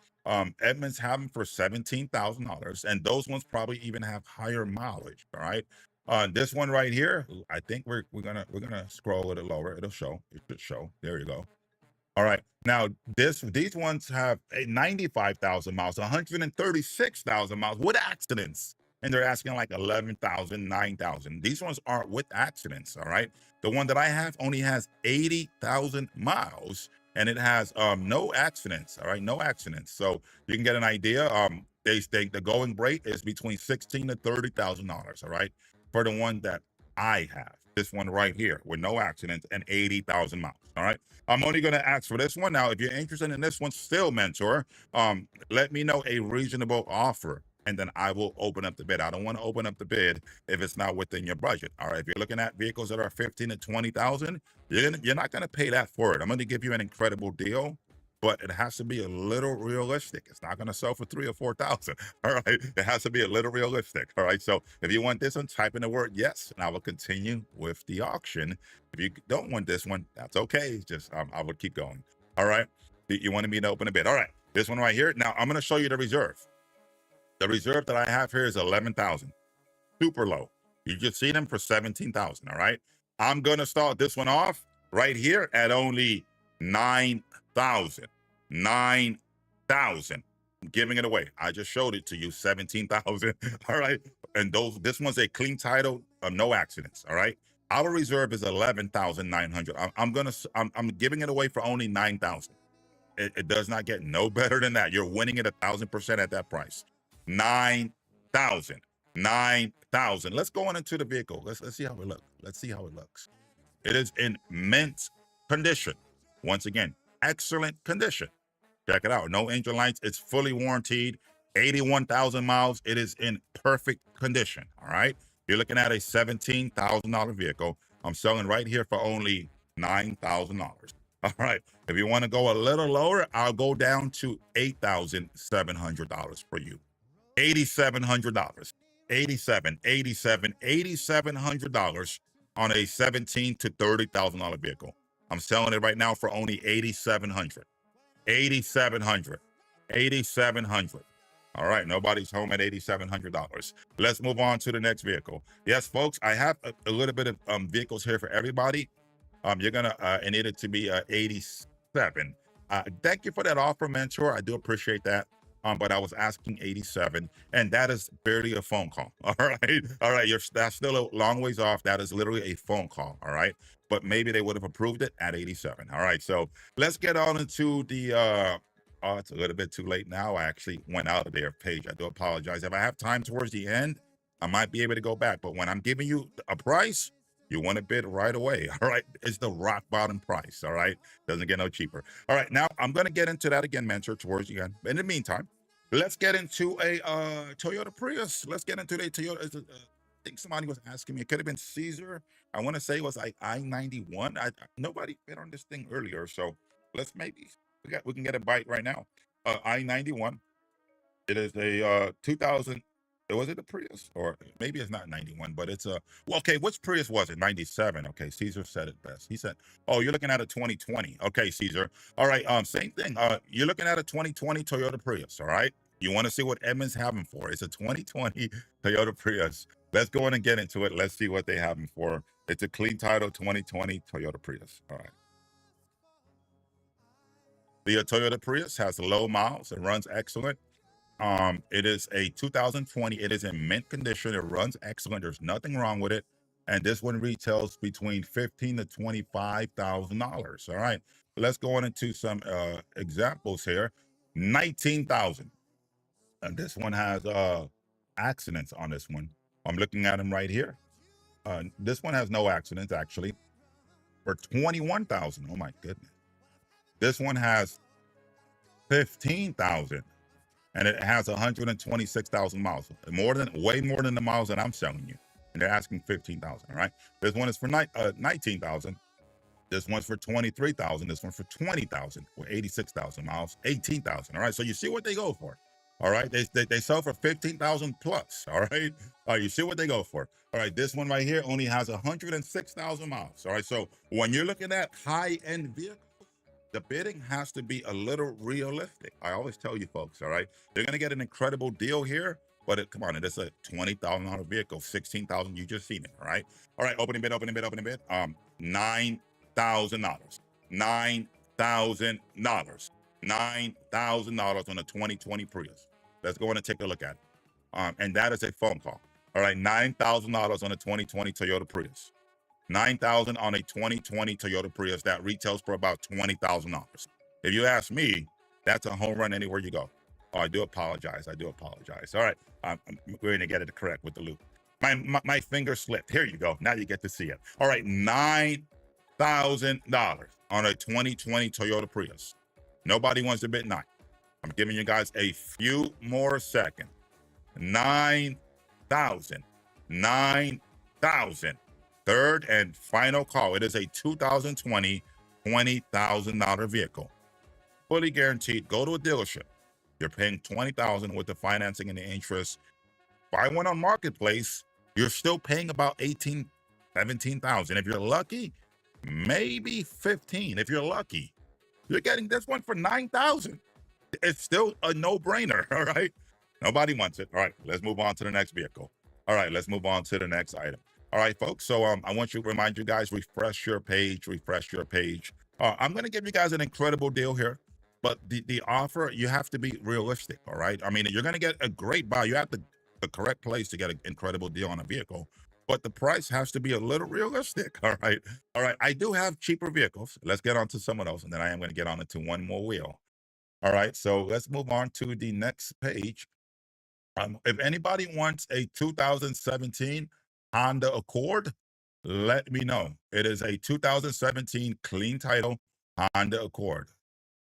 Edmunds have them for $17,000, and those ones probably even have higher mileage. All right. This one right here, I think we're gonna scroll a little lower. It'll show. It should show. There you go. All right. Now, these ones have 95,000 miles, 136,000 miles with accidents. And they're asking like 11,000, 9,000. These ones aren't with accidents. All right. The one that I have only has 80,000 miles and it has no accidents. All right. No accidents. So you can get an idea. They think the going rate is between $16,000 to $30,000. All right. For the one that I have. This one right here with no accidents and 80,000 miles. All right. I'm only going to ask for this one. Now, if you're interested in this one still, Mentor, let me know a reasonable offer and then I will open up the bid. I don't want to open up the bid if it's not within your budget. All right. If you're looking at vehicles that are 15 to 20,000, you're not going to pay that for it. I'm going to give you an incredible deal, but it has to be a little realistic. It's not going to sell for 3,000 or 4,000. All right. It has to be a little realistic. All right. So if you want this one, type in the word yes, and I will continue with the auction. If you don't want this one, that's okay. Just, I would keep going. All right. You wanted me to open a bid. All right. This one right here. Now I'm going to show you the reserve. The reserve that I have here is 11,000. Super low. You just see them for 17,000. All right. I'm going to start this one off right here at only 9,000. 9,000. I'm giving it away. I just showed it to you, 17,000. All right. And this one's a clean title, no accidents. All right. Our reserve is 11,900. I'm giving it away for only 9,000. It does not get no better than that. You're winning it 1,000% at that price. 9,000. 9,000. Let's go on into the vehicle. Let's see how it looks. Let's see how it looks. It is in mint condition. Once again, excellent condition. Check it out. No engine lights. It's fully warranted. 81,000 miles. It is in perfect condition. All right. You're looking at a $17,000 vehicle. I'm selling right here for only $9,000. All right. If you want to go a little lower, I'll go down to $8,700 for you. $8,700. $8,700 on a $17,000 to $30,000 vehicle. I'm selling it right now for only $8,700. $8,700. $8,700. All right, nobody's home at $8,700. Let's move on to the next vehicle. Yes, folks, I have a little bit of vehicles here for everybody. You're gonna need it to be 87. Thank you for that offer, Mentor. I do appreciate that. But I was asking 87, and that is barely a phone call. All right, all right. That's still a long ways off. That is literally a phone call. All right, but maybe they would have approved it at 87. All right, so let's get on into the. Oh, it's a little bit too late now. I actually went out of their page. I do apologize. If I have time towards the end, I might be able to go back. But when I'm giving you a price, you want to bid right away. All right. It's the rock bottom price. All right. Doesn't get no cheaper. All right. Now I'm going to get into that again, Mentor, towards the end. In the meantime, let's get into a Toyota Prius. Let's get into the Toyota. I think somebody was asking me. It could have been Caesar. I want to say it was like I-91. Nobody bid on this thing earlier. So let's maybe, we can get a bite right now. I-91. It is a 2000. Was it a Prius? Or maybe it's not 91, but it's a, well, okay, which Prius was it? 97. Okay, Caesar said it best. He said, oh, you're looking at a 2020. Okay, Caesar. All right, same thing. You're looking at a 2020 Toyota Prius, all right? You want to see what Edmunds having for? It's a 2020 Toyota Prius. Let's go in and get into it. Let's see what they have for. It's a clean title 2020 Toyota Prius. All right. The Toyota Prius has low miles. It runs excellent. It is a 2020. It is in mint condition. It runs excellent. There's nothing wrong with it. And this one retails between $15,000 to $25,000. All right. Let's go on into some examples here. 19,000. And this one has accidents on this one. I'm looking at them right here. This one has no accidents actually. For 21,000. Oh my goodness. This one has 15,000. And it has 126,000 miles. Way more than the miles that I'm selling you. And they're asking 15,000, all right? This one is for 19,000. This one's for 23,000. This one's for 20,000 with 86,000 miles, 18,000, all right? So you see what they go for, all right? They sell for 15,000 plus, all right? You see what they go for. All right, this one right here only has 106,000 miles, all right? So when you're looking at high-end vehicles, the bidding has to be a little realistic. I always tell you folks, all right? They're going to get an incredible deal here, but come on, it's a $20,000 vehicle, 16,000, you just seen it, all right? All right, opening bid. $9,000. $9,000. $9,000 on a 2020 Prius. Let's go in and take a look at it. And that is a phone call. All right, $9,000 on a 2020 Toyota Prius. $9,000 on a 2020 Toyota Prius that retails for about $20,000. If you ask me, that's a home run anywhere you go. Oh, I do apologize. All right, we're going to get it correct with the loop. My finger slipped. Here you go. Now you get to see it. All right, $9,000 on a 2020 Toyota Prius. Nobody wants to bid 9. I'm giving you guys a few more seconds. 9,000. 9,000. Third and final call. It is a 2020 $20,000 vehicle. Fully guaranteed. Go to a dealership. You're paying $20,000 with the financing and the interest. Buy one on Marketplace, you're still paying about $18,000, $17,000. If you're lucky, maybe $15,000. If you're lucky, you're getting this one for $9,000. It's still a no-brainer, all right? Nobody wants it. All right, let's move on to the next vehicle. All right, let's move on to the next item. All right, folks. So I want to remind you guys, refresh your page. I'm going to give you guys an incredible deal here, but the offer, you have to be realistic, all right? I mean, you're going to get a great buy. You have the correct place to get an incredible deal on a vehicle, but the price has to be a little realistic, all right? All right, I do have cheaper vehicles. Let's get on to some of those, and then I am going to get on into one more wheel. All right, so let's move on to the next page. If anybody wants a 2017 Honda Accord, let me know. It is a 2017 clean title Honda Accord.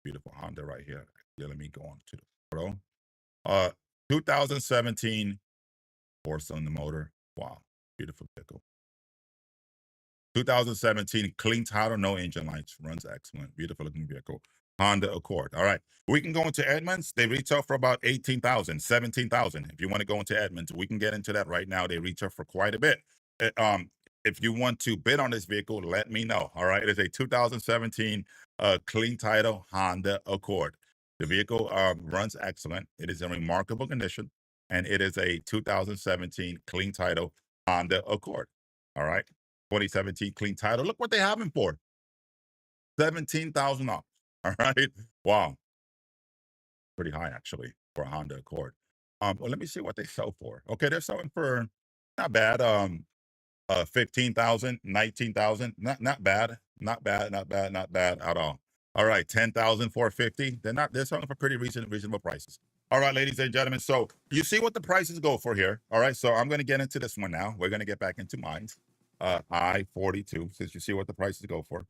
Beautiful Honda right here. Yeah, let me go on to the photo. 2017 four-cylinder motor. Wow, beautiful vehicle. 2017 clean title, no engine lights, runs excellent, beautiful looking vehicle. Honda Accord. All right, we can go into Edmunds. They retail for about 18,000, 17,000. If you want to go into Edmunds, we can get into that right now. They retail for quite a bit. If you want to bid on this vehicle, let me know. All right, it is a 2017 clean title Honda Accord. The vehicle runs excellent. It is in remarkable condition, and it is a 2017 clean title Honda Accord. All right, 2017 clean title. Look what they have him for. $17,000. All right. Wow. Pretty high actually for a Honda Accord. Well, let me see what they sell for. Okay, they're selling for not bad. 15,000, 19,000. Not bad. Not bad. Not bad. Not bad at all. All right, 10,450. They're selling for pretty reasonable prices. All right, ladies and gentlemen. So you see what the prices go for here. All right. So I'm going to get into this one now. We're going to get back into mine. I-42, since you see what the prices go for.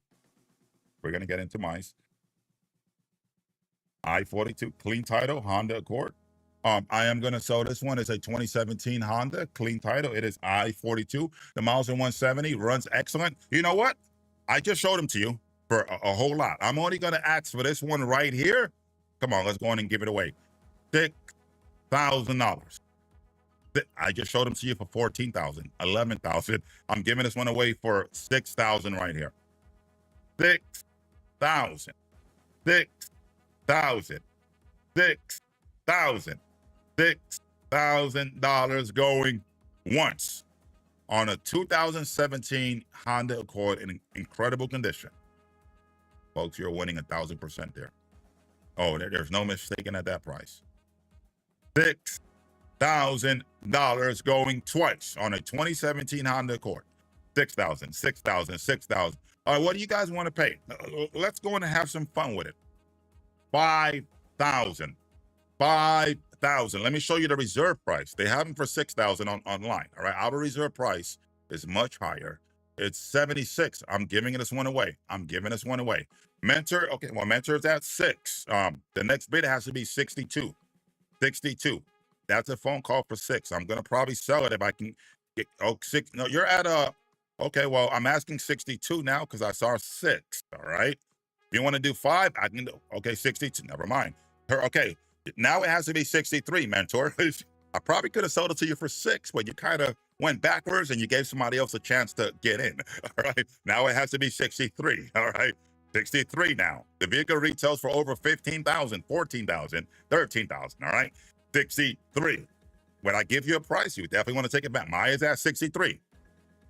We're going to get into mine. I-42 clean title Honda Accord. I am going to sell this one as a 2017 Honda clean title. It is I-42. The miles are 170, runs excellent. You know what? I just showed them to you for a whole lot. I'm only going to ask for this one right here. Come on, let's go on and give it away. $6,000. I just showed them to you for 14,000, 11,000. I'm giving this one away for 6,000 right here. 6,000. 6,000. $6,000. $6,000 going once on a 2017 Honda Accord in incredible condition. Folks, you're winning 1,000% there. Oh, there's no mistaking at that price. $6,000 going twice on a 2017 Honda Accord. 6,000, 6,000, 6,000. All right, what do you guys want to pay? Let's go in and have some fun with it. 5,000. 5,000. Let me show you the reserve price. They have them for 6,000 online. All right, our reserve price is much higher. It's 76. I'm giving this one away. I'm giving this one away. Mentor, okay, well, Mentor's at 6. The next bid has to be 62. 62. That's a phone call for 6. I'm gonna probably sell it if I can get 6. No, you're at okay, well, I'm asking 62 now because I saw 6. All right. If you want to do 5, I can do okay, 62. Never mind. Okay. Now it has to be 63, Mentor. I probably could have sold it to you for 6, but you kind of went backwards and you gave somebody else a chance to get in. All right. Now it has to be 63. All right. 63 now. The vehicle retails for over 15,000, 14,000, 13,000. All right. 63. When I give you a price, you definitely want to take it back. Maya's at 63.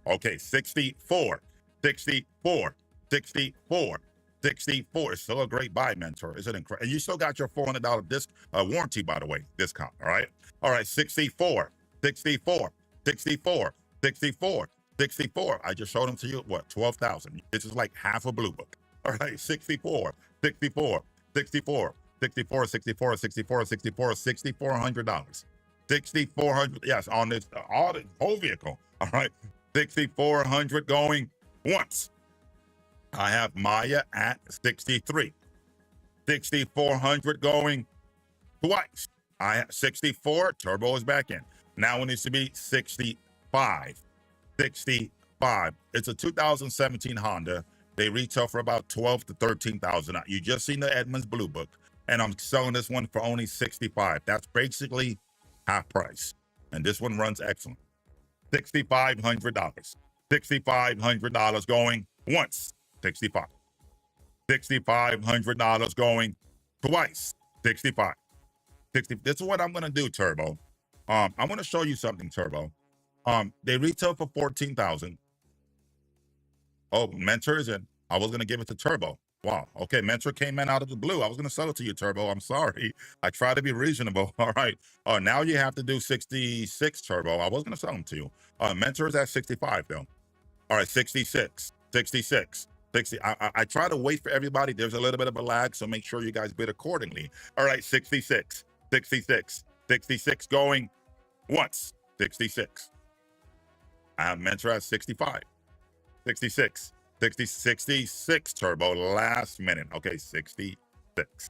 Okay. 64. 64. 64. 64. It's still a great buy, Mentor. Is it incredible? And you still got your $400 warranty, by the way, discount. All right. All right. 64. 64. 64. 64. 64. I just showed them to you. What? 12,000. This is like half a blue book. All right. 64. 64. 64. 64. 64. 64. 64. $6,400. $6,400. Yes, on this all the whole vehicle. All right. $6,400 going once. I have Maya at 63. 6,400 going twice. I have 64. Turbo is back in. Now it needs to be 65. 65. It's a 2017 Honda. They retail for about 12 to 13,000. You just seen the Edmunds Blue Book, and I'm selling this one for only 65. That's basically half price, and this one runs excellent. $6,500. $6,500 going once. 65. $6,500 going twice. 65. 60. This is what I'm gonna do, Turbo. I'm gonna show you something, Turbo. They retail for 14,000. Oh, Mentor is in. I was gonna give it to Turbo. Wow. Okay, Mentor came in out of the blue. I was gonna sell it to you, Turbo. I'm sorry. I try to be reasonable. All right. Now you have to do 66, Turbo. I was gonna sell them to you. Mentor is at 65 though. All right, 66, 66, 60. I try to wait for everybody. There's a little bit of a lag, so make sure you guys bid accordingly. All right, 66, 66, 66 going once, 66. I have Mentor at 65, 66, 60, 66 Turbo last minute. Okay, 66,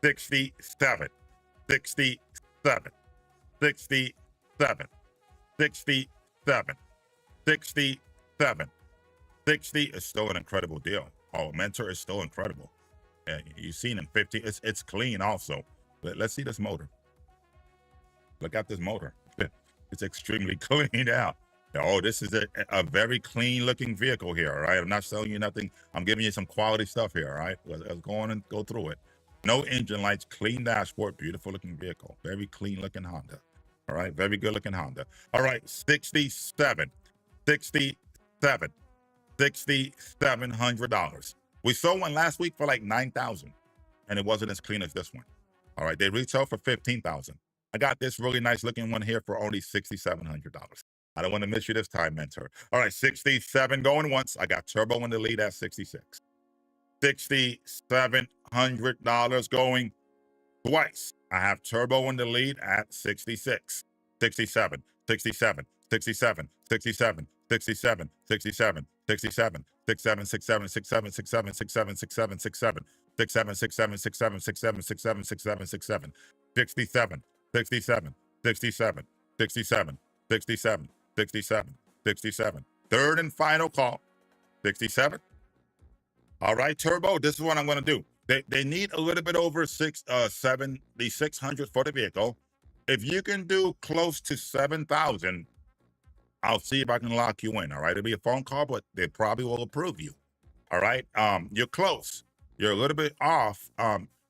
67, 67, 67, 67, 67. 60 is still an incredible deal. Oh, Mentor is still incredible. Yeah, you've seen him 50. It's clean also. But let's see this motor. Look at this motor. It's extremely cleaned out. Oh, this is a very clean looking vehicle here. All right. I'm not selling you nothing. I'm giving you some quality stuff here. All right. Let's go on and go through it. No engine lights, clean dashboard, beautiful looking vehicle. Very clean looking Honda. All right. Very good looking Honda. All right. 67, 67. $6,700. We sold one last week for like $9,000, and it wasn't as clean as this one. All right, they retail for $15,000. I got this really nice looking one here for only $6,700. I don't want to miss you this time, Mentor. All right, 67 going once. I got Turbo in the lead at 66. $6,700 going twice. I have Turbo in the lead at 66. 67, 67, 67, 67, 67, 67, 67, 67, 67, 67, 67, 67, 67, 67, 67, 67, 67, 67, 67, 67, 67, 67, 67, 67, 67, 67, 67. Third and final call, 67. All right, Turbo, this is what I'm going to do. They need a little bit over 7,600 for the vehicle. If you can do close to 7,000, I'll see if I can lock you in. All right, it'll be a phone call, but they probably will approve you. All right, you're close. You're a little bit off.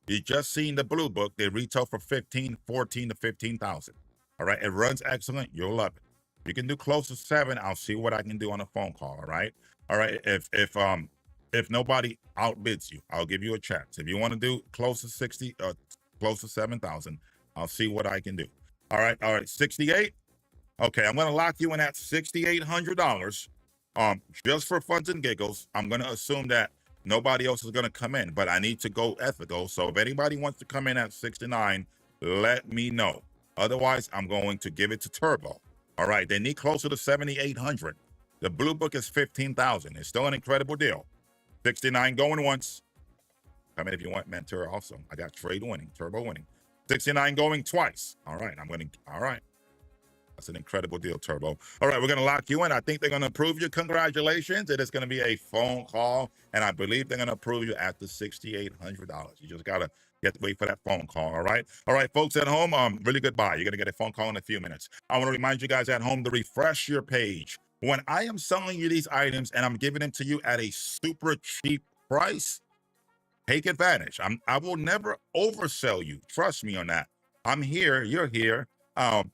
You just seen the blue book. They retail for 14 to 15,000. All right, it runs excellent. You'll love it. You can do close to 7. I'll see what I can do on a phone call. All right. All right. If nobody outbids you, I'll give you a chance. If you want to do close to 60, close to 7,000, I'll see what I can do. All right. All right. 68. Okay. I'm going to lock you in at $6,800. Just for funs and giggles, I'm going to assume that nobody else is going to come in, but I need to go ethical. So if anybody wants to come in at 69, let me know. Otherwise, I'm going to give it to Turbo. All right. They need closer to 7,800. The blue book is 15,000. It's still an incredible deal. 69 going once. Come in if you want Mentor also. I got trade winning, Turbo winning. 69 going twice. All right, I'm winning. All right. That's an incredible deal, Turbo. All right, we're going to lock you in. I think they're going to approve you. Congratulations. It is going to be a phone call, and I believe they're going to approve you at the $6,800. You just got to wait for that phone call, all right? All right, folks at home, really good buy. You're going to get a phone call in a few minutes. I want to remind you guys at home to refresh your page. When I am selling you these items and I'm giving them to you at a super cheap price, take advantage. I will never oversell you. Trust me on that. I'm here. You're here. I'm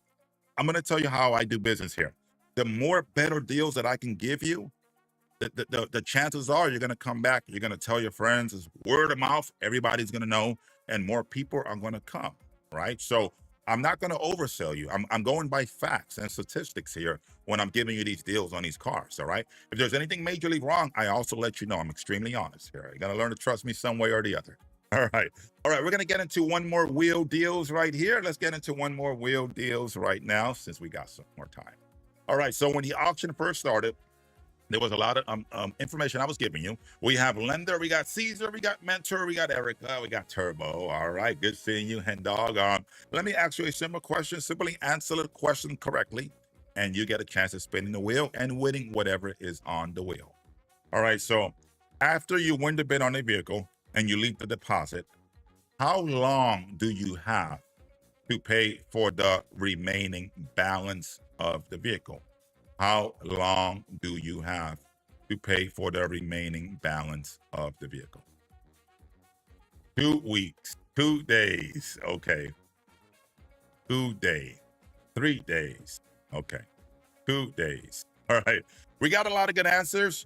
going to tell you how I do business here. The more better deals that I can give you, the chances are you're going to come back. You're going to tell your friends. It's word of mouth. Everybody's going to know, and more people are going to come, right? So I'm not going to oversell you. I'm going by facts and statistics here when I'm giving you these deals on these cars, all right? If there's anything majorly wrong, I also let you know. I'm extremely honest here. You got to learn to trust me some way or the other. All right. All right. We're going to get into one more wheel deals right here. Let's get into one more wheel deals right now since we got some more time. All right. So when the auction first started, there was a lot of information I was giving you. We have Lender, we got Caesar, we got Mentor, we got Erica, we got Turbo. All right, good seeing you, Hen Dog. Let me ask you a simple question. Simply answer the question correctly, and you get a chance of spinning the wheel and winning whatever is on the wheel. All right, so after you win the bid on a vehicle and you leave the deposit, how long do you have to pay for the remaining balance of the vehicle? How long do you have to pay for the remaining balance of the vehicle? 2 weeks, 2 days. Okay. 2 days, 3 days. Okay. 2 days. All right. We got a lot of good answers.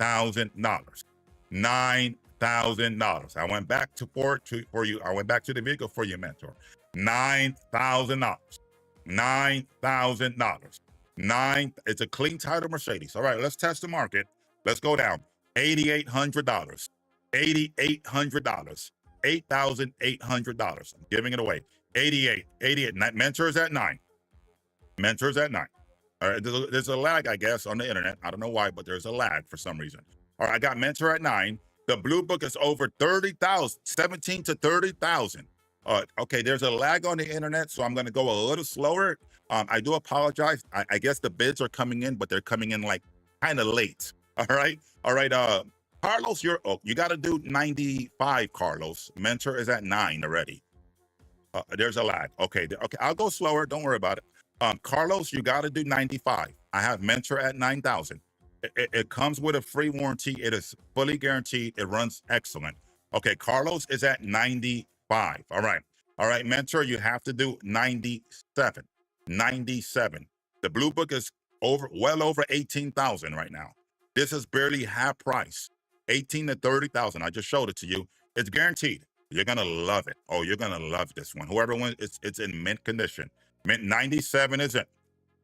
$9,000. $9,000. I went back to for you. I went back to the vehicle for you, mentor. $9,000. $9,000. It's a clean title Mercedes. All right, let's test the market. Let's go down. $8,800. $8,800. $8,800. I'm giving it away. 88. Mentor's at 9. Mentor's at 9. All right, there's a lag, I guess, on the internet. I don't know why, but there's a lag for some reason. All right, I got Mentor at 9. The Blue Book is over 30,000, 17 to 30,000. Okay, there's a lag on the internet, so I'm going to go a little slower. I do apologize. I guess the bids are coming in, but they're coming in like kind of late. All right. Carlos, you got to do 95, Carlos. Mentor is at 9 already. There's a lag. Okay, I'll go slower. Don't worry about it. Carlos, you got to do 95. I have Mentor at 9,000. It comes with a free warranty. It is fully guaranteed. It runs excellent. Okay, Carlos is at 95. All right, Mentor, you have to do 97. 97. The Blue Book is well over 18,000 right now. This is barely half price. 18 to 30,000. I just showed it to you. It's guaranteed. You're gonna love it. Oh, you're gonna love this one. Whoever wins, it's in mint condition. Mint 97 is it.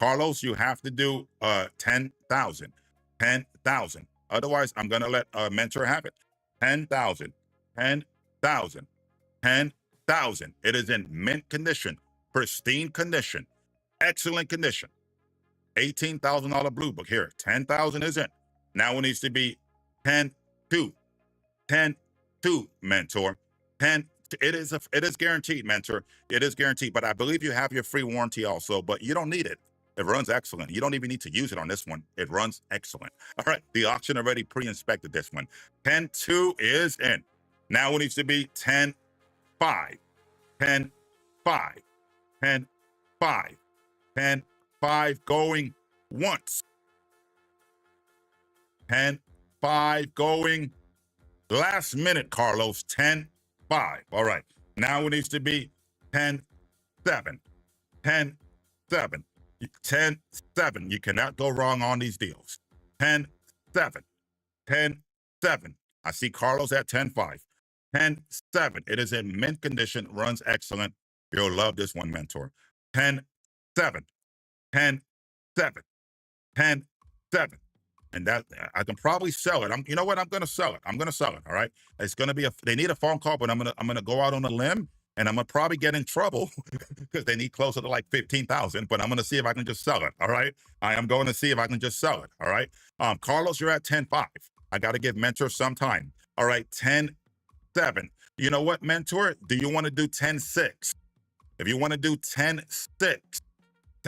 Carlos, you have to do 10,000. 10,000. Otherwise, I'm gonna let Mentor have it. 10,000. 10,000. 10,000. It is in mint condition, pristine condition, excellent condition. $18,000 Blue Book here. 10,000 is in. Now it needs to be 10-2. 10-2, Mentor. 10. It is guaranteed, Mentor. It is guaranteed. But I believe you have your free warranty also, but you don't need it. It runs excellent. You don't even need to use it on this one. It runs excellent. All right. The auction already pre-inspected this one. 10-2 is in. Now it needs to be 10-5. 10-5. 10-5. 10-5 going once. 10-5 going last minute, Carlos. 10-5. All right. Now it needs to be 10-7. 10-7. 10-7. You cannot go wrong on these deals. 10-7. 10-7. I see Carlos at 10-5. 10-7. It is in mint condition, runs excellent. You'll love this one, Mentor. 10-7. 10-7. 10-7. And that I can probably sell it. You know what? I'm gonna sell it. I'm gonna sell it. All right. It's gonna be they need a phone call, but I'm gonna go out on a limb and I'm gonna probably get in trouble because they need closer to like 15,000. But I'm gonna see if I can just sell it. All right. I am going to see if I can just sell it. All right. Carlos, you're at 10-5. I gotta give Mentor some time. All right, 10-7. You know what, Mentor? Do you want to do 10-6? If you want to do 10-6,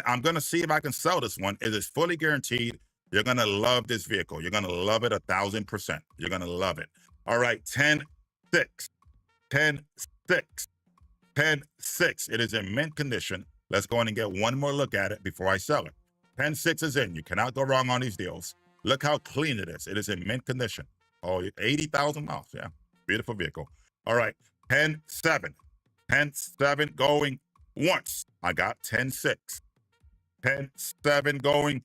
I'm gonna see if I can sell this one. It is fully guaranteed. You're gonna love this vehicle. You're gonna love it 1,000%. You're gonna love it. All right, 10-6. 10-6. 10-6. It is in mint condition. Let's go in and get one more look at it before I sell it. 10-6 is in. You cannot go wrong on these deals. Look how clean it is. It is in mint condition. Oh, 80,000 miles. Yeah, beautiful vehicle. All right, 10-7. 10-7 going once. I got 10-6. 10-7 going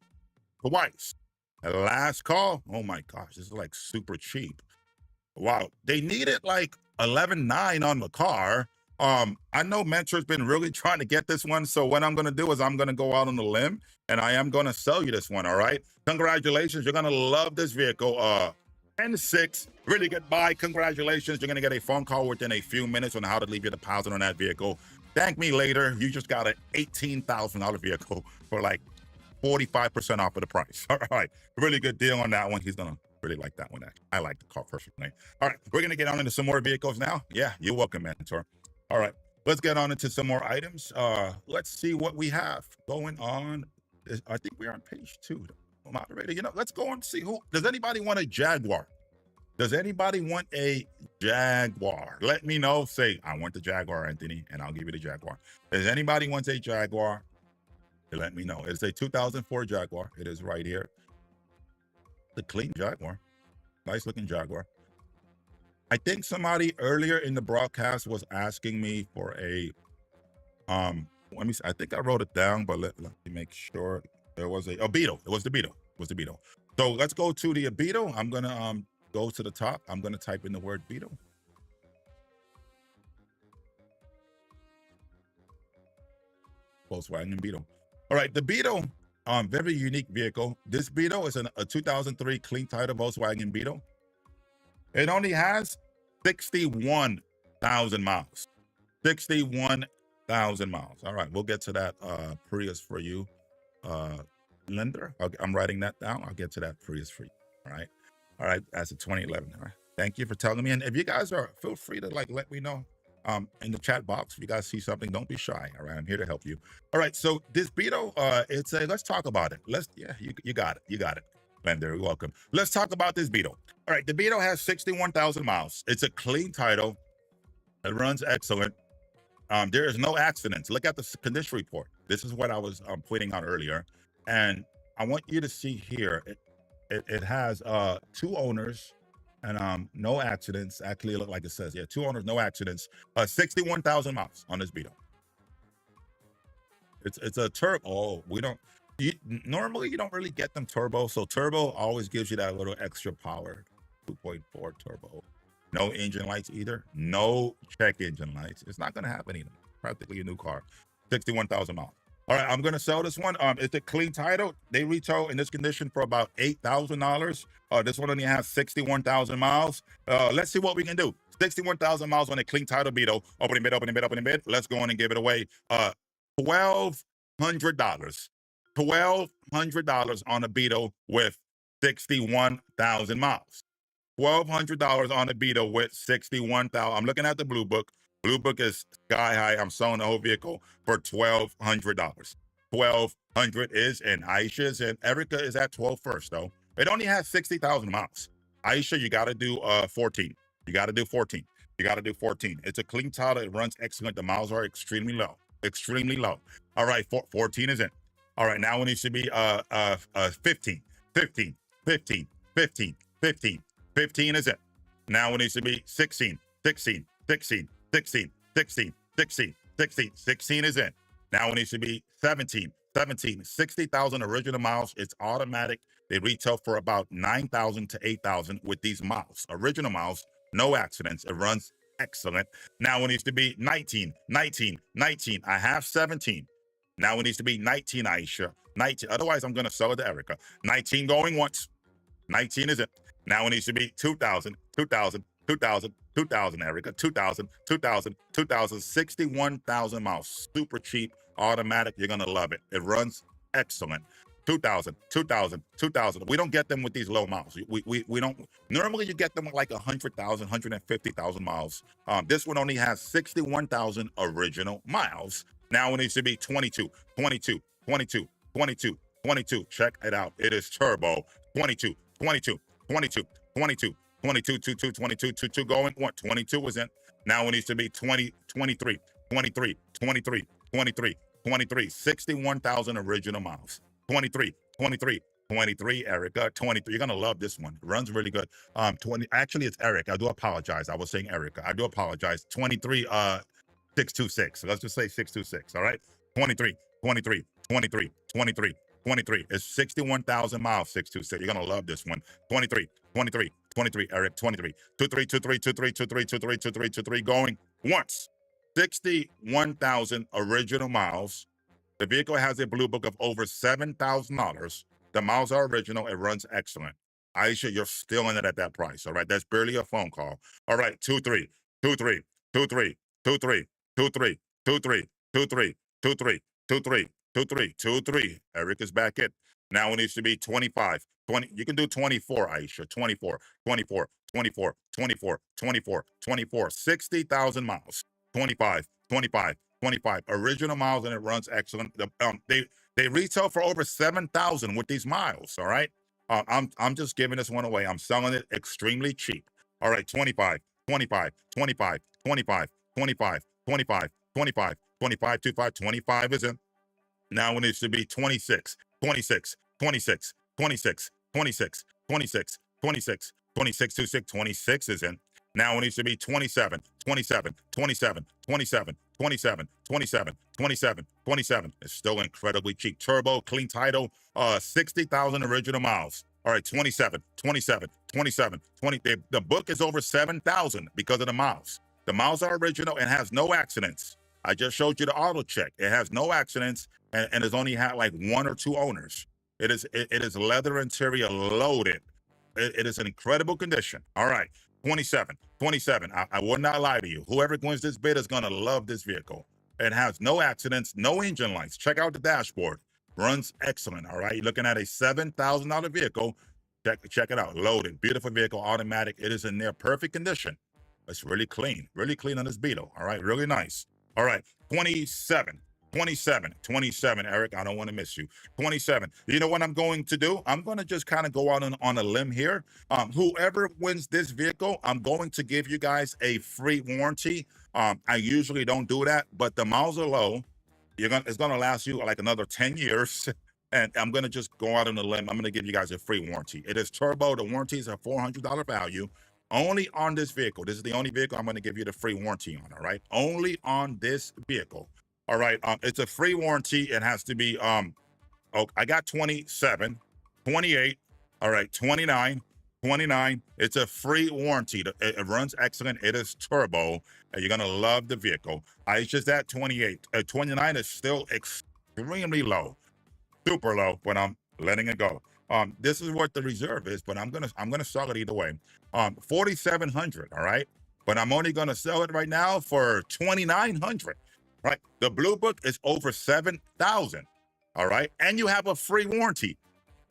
twice. The last call. Oh my gosh, this is like super cheap. Wow, they needed like 11.9 on the car. I know Mentor's been really trying to get this one. So what I'm gonna do is I'm gonna go out on the limb and I am gonna sell you this one. All right. Congratulations. You're gonna love this vehicle. 10-6, really good buy. Congratulations. You're gonna get a phone call within a few minutes on how to leave your deposit on that vehicle. Thank me later. You just got an $18,000 vehicle for like 45% off of the price. All right. Really good deal on that one. He's gonna really like that one. I like the car personally. All right. We're gonna get on into some more vehicles now. Yeah, you're welcome, Mentor. All right. Let's get on into some more items. Let's see what we have going on. I think we're on page 2. Moderator, let's go and see who. Does anybody want a Jaguar? Does anybody want a Jaguar? Let me know. Say, I want the Jaguar, Anthony, and I'll give you the Jaguar. Does anybody want a Jaguar? Let me know. It's a 2004 Jaguar. It is right here. The clean Jaguar. Nice looking Jaguar. I think somebody earlier in the broadcast was asking me for a, let me see. I think I wrote it down, but let me make sure. There was Beetle. It was the Beetle. So let's go to the Beetle. I'm gonna go to the top. I'm gonna type in the word Beetle. Volkswagen Beetle. All right, the Beetle, very unique vehicle. This Beetle is a 2003 clean title Volkswagen Beetle. It only has 61,000 miles. 61,000 miles. All right, we'll get to that Prius for you, Linder. I'm writing that down. I'll get to that Prius for you. All right. That's a 2011. All right. Thank you for telling me. And if you guys are, feel free to let me know in the chat box. If you guys see something, don't be shy. All right, I'm here to help you. All right. So this Beetle, let's talk about it. You got it. You got it. Linder, you're welcome. Let's talk about this Beetle. All right, the Beetle has 61,000 miles. It's a clean title. It runs excellent. There is no accidents. Look at the condition report. This is what I was pointing out earlier. And I want you to see here, it has 2 owners and no accidents. Actually, it look like it says, 2 owners, no accidents. 61,000 miles on this Beetle. It's a turbo. Oh, normally you don't really get them turbo. So turbo always gives you that little extra power. 2.4 turbo. No engine lights either. No check engine lights. It's not going to happen either. Practically a new car. 61,000 miles. All right, I'm going to sell this one. It's a clean title. They retail in this condition for about $8,000. This one only has 61,000 miles. Let's see what we can do. 61,000 miles on a clean title Beetle. Opening bid. Let's go on and give it away. $1,200. $1,200 on a Beetle with 61,000 miles. $1,200 on a Beetle with 61,000. I'm looking at the Blue Book. Blue Book is sky high. I'm selling the whole vehicle for $1,200. 1,200 is in. Aisha is in. Erica is at 12 first, though. It only has 60,000 miles. Aisha, you got to do 14. You got to do 14. You got to do 14. It's a clean title. It runs excellent. The miles are extremely low. Extremely low. All right, 14 is in. All right, now it needs to be 15. 15. 15. 15. 15. 15 is it. Now it needs to be 16, 16, 16, 16, 16, 16, 16, 16 is in. Now it needs to be 17, 17, 60,000 original miles. It's automatic. They retail for about 9,000 to 8,000 with these miles. Original miles, no accidents. It runs excellent. Now it needs to be 19, 19, 19. I have 17. Now it needs to be 19, Aisha. 19. Otherwise, I'm going to sell it to Erica. 19 going once. 19 is it. Now it needs to be 2,000, 2,000, 2,000, 2,000, Erica, 2,000, 2,000, 2,000, 61,000 miles. Super cheap, automatic. You're going to love it. It runs excellent. 2,000, 2,000, 2,000. We don't get them with these low miles. We don't. Normally, you get them with like 100,000, 150,000 miles. This one only has 61,000 original miles. Now it needs to be 22, 22, 22, 22, 22. Check it out. It is turbo. 22, 22. 22, 22, 22, 22, 22, 22 going. What? 22 was in. Now it needs to be 20, 23, 23, 23, 23, 23, 61,000 original miles. 23, 23, 23, Erica, 23. You're going to love this one. It runs really good. 20, actually, it's Eric. I do apologize. I was saying Erica. I do apologize. 23, 626. So let's just say 626. All right. 23, 23, 23, 23. 23. It's 61,000 miles, 626. You're going to love this one. 23, 23, 23, Eric, 23. 23, 23, 23, 23, 23, 23, 23, going once. 61,000 original miles. The vehicle has a Blue Book of over $7,000. The miles are original. It runs excellent. Aisha, you're still in it at that price. All right. That's barely a phone call. All right. 23, 23, 23, 23, 23, 23, 23, 23, 23. 2-3, 2-3. Eric is back in. Now it needs to be 25, 20. You can do 24, Aisha. 24, 24, 24, 24, 24, 24. 60,000 miles. 25, 25, 25. Original miles, and it runs excellent. They retail for over 7,000 with these miles. All right. I'm just giving this one away. I'm selling it extremely cheap. All right. 25, 25, 25, 25, 25, 25, 25, 25, 25, 25 is in. Now it needs to be 26, 26, 26, 26, 26, 26, 26, 26, 26, 26 is in. Now it needs to be 27, 27, 27, 27, 27, 27, 27, 27. It's still incredibly cheap. Turbo, clean title, 60,000 original miles. All right, 27, 27, 27, 20. The book is over 7,000 because of the miles. The miles are original and has no accidents. I just showed you the auto check. It has no accidents and it's only had like 1 or 2 owners. It is leather interior loaded. It is an incredible condition. All right, 27, 27. I will not lie to you. Whoever wins this bid is going to love this vehicle. It has no accidents, no engine lights. Check out the dashboard. Runs excellent. All right, you're looking at a $7,000 vehicle. Check it out. Loaded, beautiful vehicle, automatic. It is in near perfect condition. It's really clean on this Beetle. All right, really nice. All right, 27, 27, 27. Eric, I don't want to miss you. 27. You know what I'm going to do? I'm going to just kind of go out on a limb here. Whoever wins this vehicle, I'm going to give you guys a free warranty. I usually don't do that, but the miles are low. It's gonna last you like another 10 years. And I'm gonna just go out on a limb. I'm gonna give you guys a free warranty. It is turbo. The warranty is a $400 value. Only on this vehicle. This is the only vehicle I'm gonna give you the free warranty on. All right. Only on this vehicle. All right. It's a free warranty. It has to be oh, I got 27, 28. All right, 29. 29. It's a free warranty. It runs excellent. It is turbo. And you're going to love the vehicle. It's just at 28. 29 is still extremely low. Super low, but I'm letting it go. This is what the reserve is, but I'm gonna sell it either way. 4,700, all right? But I'm only gonna sell it right now for 2,900. Right? The Blue Book is over 7,000. All right. And you have a free warranty,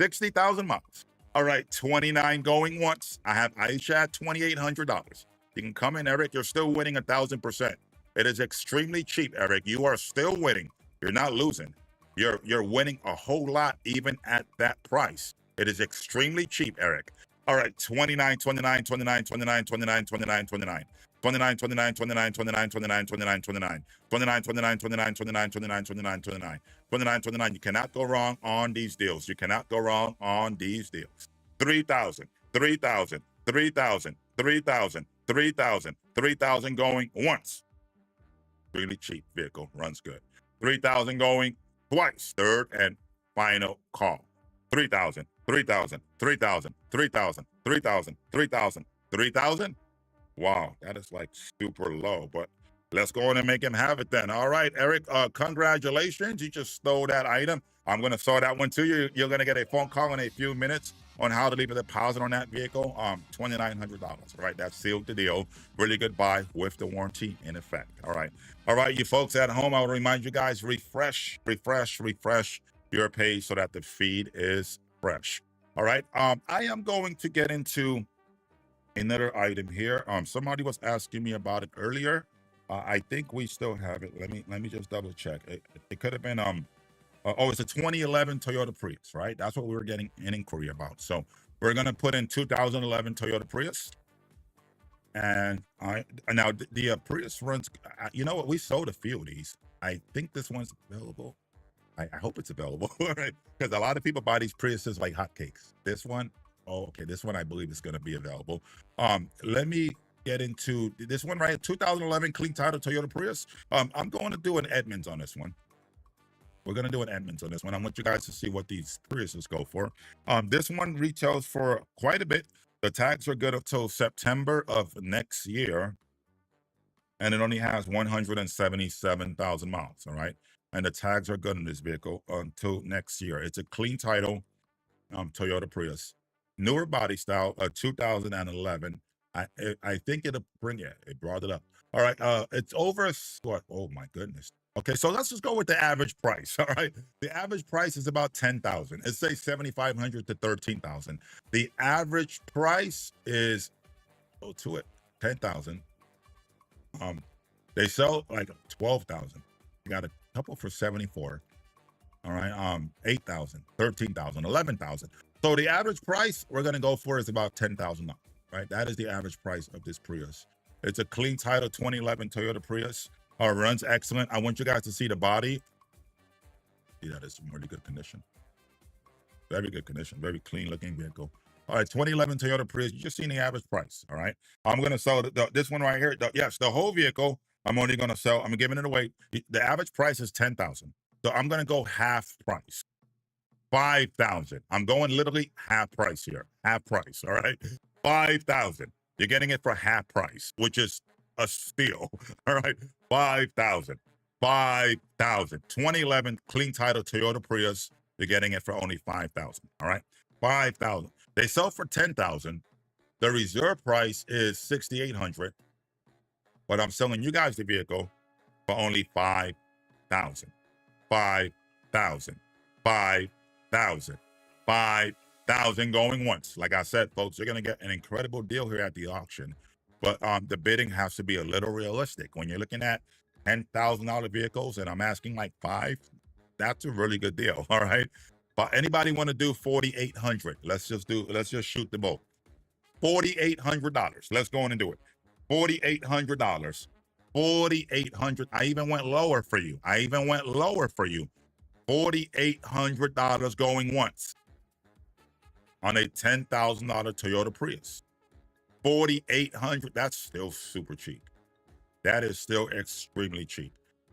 60,000 miles. All right, 29 going once. I have Aisha at $2,800. You can come in, Eric. You're still winning 1,000%. It is extremely cheap, Eric. You are still winning. You're not losing. You're winning a whole lot even at that price. It is extremely cheap, Eric. All right, 29, 29, 29, 29, 29, 29, 29. 29, 29, 29, 29, 29, 29, 29. 29, 29, 29, 29, 29, 29, 29. 29, 29. You cannot go wrong on these deals. You cannot go wrong on these deals. 3,000, 3,000, 3,000, 3,000, 3,000, 3,000 going once. Really cheap vehicle, runs good. 3,000 going twice. Third and final call. 3,000, 3,000, 3,000, 3,000, 3,000, 3,000, 3,000. Wow, that is like super low, but let's go on and make him have it then. All right, Eric, congratulations. You just stole that item. I'm going to sell that one to you. You're going to get a phone call in a few minutes on how to leave a deposit on that vehicle. $2,900. All right, that sealed the deal. Really good buy with the warranty in effect. All right, you folks at home, I will remind you guys, refresh your page so that the feed is fresh. All right, I am going to get into another item here. Somebody was asking me about it earlier. I think we still have it. Let me just double check. It could have been it's a 2011 Toyota Prius, right? That's what we were getting an inquiry about. So we're gonna put in 2011 Toyota Prius, and now the Prius runs. You know what? We sold a few of these. I think this one's available. I hope it's available, right? Because a lot of people buy these Priuses like hotcakes. This one. Oh, okay. This one I believe is going to be available. Let me get into this one right. 2011 clean title Toyota Prius. I'm going to do an Edmunds on this one. We're going to do an Edmunds on this one. I want you guys to see what these Priuses go for. This one retails for quite a bit. The tags are good until September of next year. And it only has 177,000 miles. All right. And the tags are good in this vehicle until next year. It's a clean title Toyota Prius. Newer body style, 2011. I think it'll bring it. It brought it up. All right. It's over what? Oh my goodness. Okay, so let's just go with the average price. All right. The average price is about 10,000. It says 7,500 to 13,000. The average price is go to it 10,000. They sell like 12,000. You got a couple for 74. All right. 8,000, 13,000, 11,000. So the average price we're going to go for is about $10,000, right? That is the average price of this Prius. It's a clean title 2011 Toyota Prius. Runs excellent. I want you guys to see the body. See, that is in really good condition. Very good condition. Very clean looking vehicle. All right, 2011 Toyota Prius. You just seen the average price. All right. I'm going to sell this one right here. Yes, the whole vehicle. I'm only going to sell. I'm giving it away. The average price is $10,000. So I'm going to go half price. 5,000. I'm going literally half price here. Half price. All right. 5,000. You're getting it for half price, which is a steal. All right. 5,000. 5,000. 2011 clean title Toyota Prius. You're getting it for only 5,000. All right. 5,000. They sell for 10,000. The reserve price is 6,800. But I'm selling you guys the vehicle for only 5,000. 5,000. 5,000. 5,000 going once. Like I said, folks, you're gonna get an incredible deal here at the auction. But the bidding has to be a little realistic. When you're looking at $10,000 vehicles and I'm asking like 5, that's a really good deal. All right. But anybody want to do 4,800? Let's just shoot the boat. $4,800. Let's go on and do it. $4,800. 4,800. I even went lower for you. $4,800 going once on a $10,000 Toyota Prius. 4,800. That's still super cheap. That is still extremely cheap.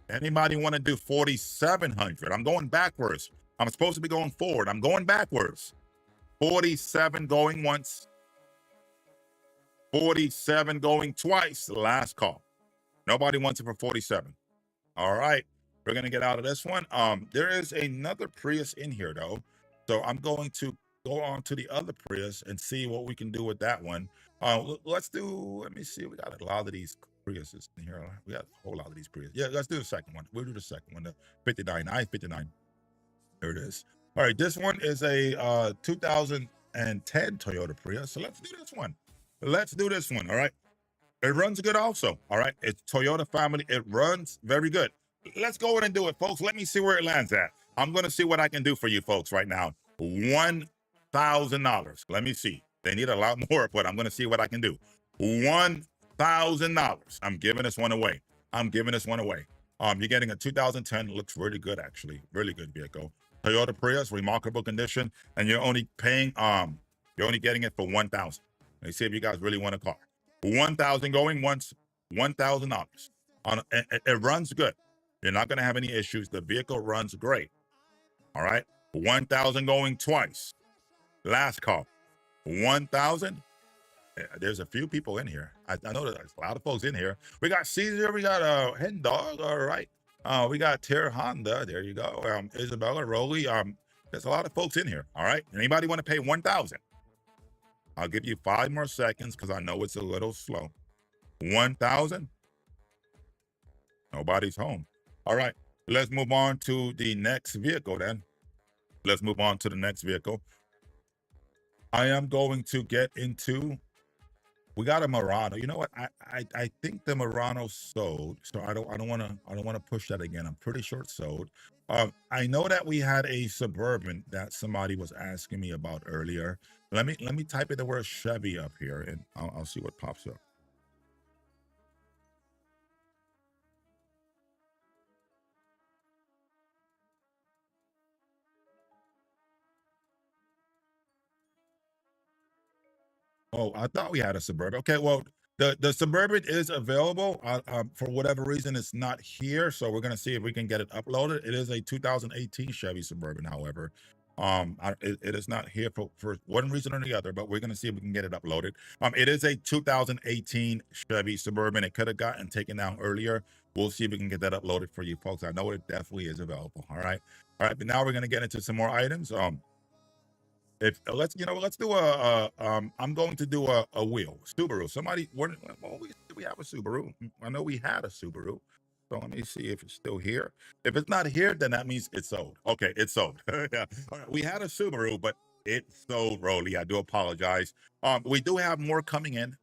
Anybody want to do 4,700? I'm going backwards. I'm supposed to be going forward. I'm going backwards. 47 going once. 47 going twice. Last call. Nobody wants it for 47. All right. We're going to get out of this one. There is another Prius in here, though. So I'm going to go on to the other Prius and see what we can do with that one. Let me see. We got a lot of these Priuses in here. We got a whole lot of these Prius. Yeah, let's do the second one. We'll do the second one, the 59. I-59. There it is. All right, this one is a 2010 Toyota Prius. So let's do this one. All right. It runs good also. All right. It's Toyota family. It runs very good. Let's go ahead and do it, folks. Let me see where it lands at. I'm going to see what I can do for you folks right now. $1,000. Let me see. They need a lot more, but I'm going to see what I can do. $1,000. I'm giving this one away. You're getting a 2010. Looks really good, actually. Really good vehicle. Toyota Prius, remarkable condition. And you're only paying, you're only getting it for $1,000. Let me see if you guys really want a car. 1,000 going once, $1,000. It runs good. You're not going to have any issues. The vehicle runs great. All right. 1,000 going twice. Last call. 1,000. There's a few people in here. I know there's a lot of folks in here. We got Caesar. We got Hen Dog. All right. We got Ter Honda. There you go. Isabella Rowley. There's a lot of folks in here. All right. Anybody want to pay 1,000? I'll give you 5 more seconds because I know it's a little slow. 1,000. Nobody's home. All right. Let's move on to the next vehicle then. I am going to get into, we got a Murano. You know what? I think the Murano sold, so I don't want to push that again. I'm pretty sure it sold. I know that we had a Suburban that somebody was asking me about earlier. Let me type in the word Chevy up here and I'll see what pops up. Oh, I thought we had a Suburban. Okay, well, the Suburban is available. For whatever reason, it's not here, so we're gonna see if we can get it uploaded. It is a 2018 Chevy Suburban, however. It is not here for one reason or the other, but we're gonna see if we can get it uploaded. It is a 2018 Chevy Suburban. It could have gotten taken down earlier. We'll see if we can get that uploaded for you folks. I know it definitely is available. All right, but now we're gonna get into some more items. Let's do I'm going to do a wheel Subaru. We have a Subaru. I know we had a Subaru. So let me see if it's still here. If it's not here, then that means it's sold. Okay, it's sold. Yeah. All right. We had a Subaru, but it sold, Rolly. I do apologize. We do have more coming in.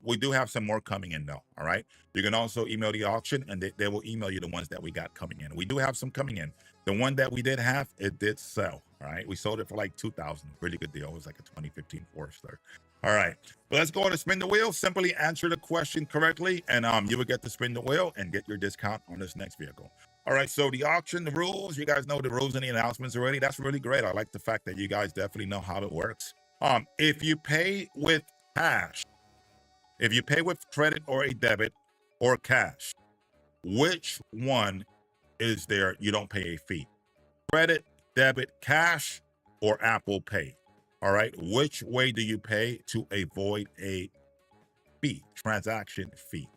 We do have some more coming in though. All right. You can also email the auction and they will email you the ones that we got coming in. We do have some coming in. The one that we did have, it did sell. All right. We sold it for like 2,000. Really good deal. It was like a 2015 Forester. All right. Let's go on and spin the wheel. Simply answer the question correctly, and you will get to spin the wheel and get your discount on this next vehicle. All right. So the auction, the rules, you guys know the rules and the announcements already. That's really great. I like the fact that you guys definitely know how it works. If you pay with cash, if you pay with credit or a debit or cash, which one is there? You don't pay a fee. Credit, debit, cash. or Apple Pay? All right. Which way do you pay to avoid a fee, transaction fee?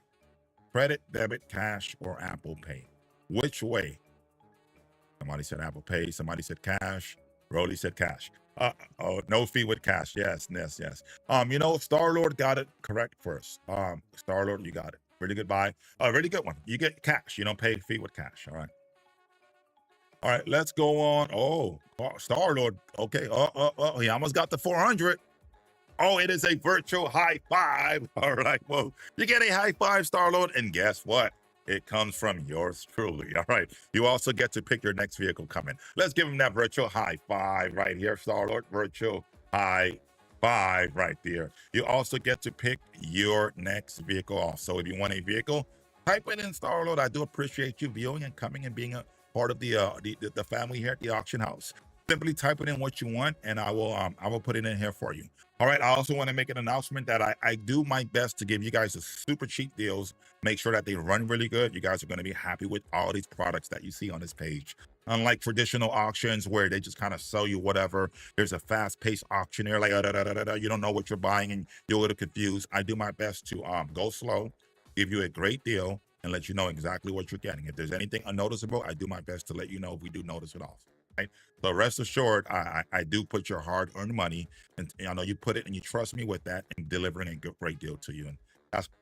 Credit, debit, cash, or Apple Pay? Which way? Somebody said Apple Pay. Somebody said cash. Rolly said cash. Oh, no fee with cash. Yes, yes, yes. You know, Star Lord got it correct first. Star Lord, you got it. Really good buy. Really good one. You get cash. You don't pay fee with cash. All right. All right. Let's go on. Oh, Star Lord. Okay. He almost got the 400. Oh, it is a virtual high five. All right. Well, you get a high five, Star Lord, and guess what? It comes from yours truly. All right. You also get to pick your next vehicle coming. Let's give him that virtual high five right here, Star Lord. Virtual high five right there. You also get to pick your next vehicle off. So if you want a vehicle, type it in, Star Lord. I do appreciate you viewing and coming and being a part of the family here at the auction house. Simply type it in what you want, and I will put it in here for you. All right. I also want to make an announcement that I do my best to give you guys the super cheap deals. Make sure that they run really good. You guys are going to be happy with all these products that you see on this page. Unlike traditional auctions where they just kind of sell you whatever, there's a fast-paced auctioneer like you don't know what you're buying and you're a little confused. I do my best to go slow, give you a great deal, and let you know exactly what you're getting. If there's anything unnoticeable, I do my best to let you know if we do notice it all. Right? So rest assured, I do put your hard-earned money, and I know you put it and you trust me with that and delivering a great deal to you. And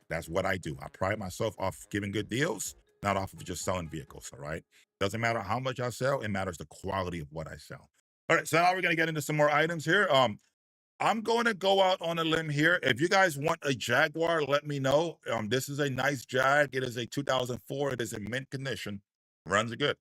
that's what I do. I pride myself off giving good deals, not off of just selling vehicles. All right. Doesn't matter how much I sell, it matters the quality of what I sell. All right. So now we're gonna get into some more items here. I'm going to go out on a limb here. If you guys want a Jaguar, let me know. This is a nice Jag. It is a 2004. It is in mint condition. Runs good.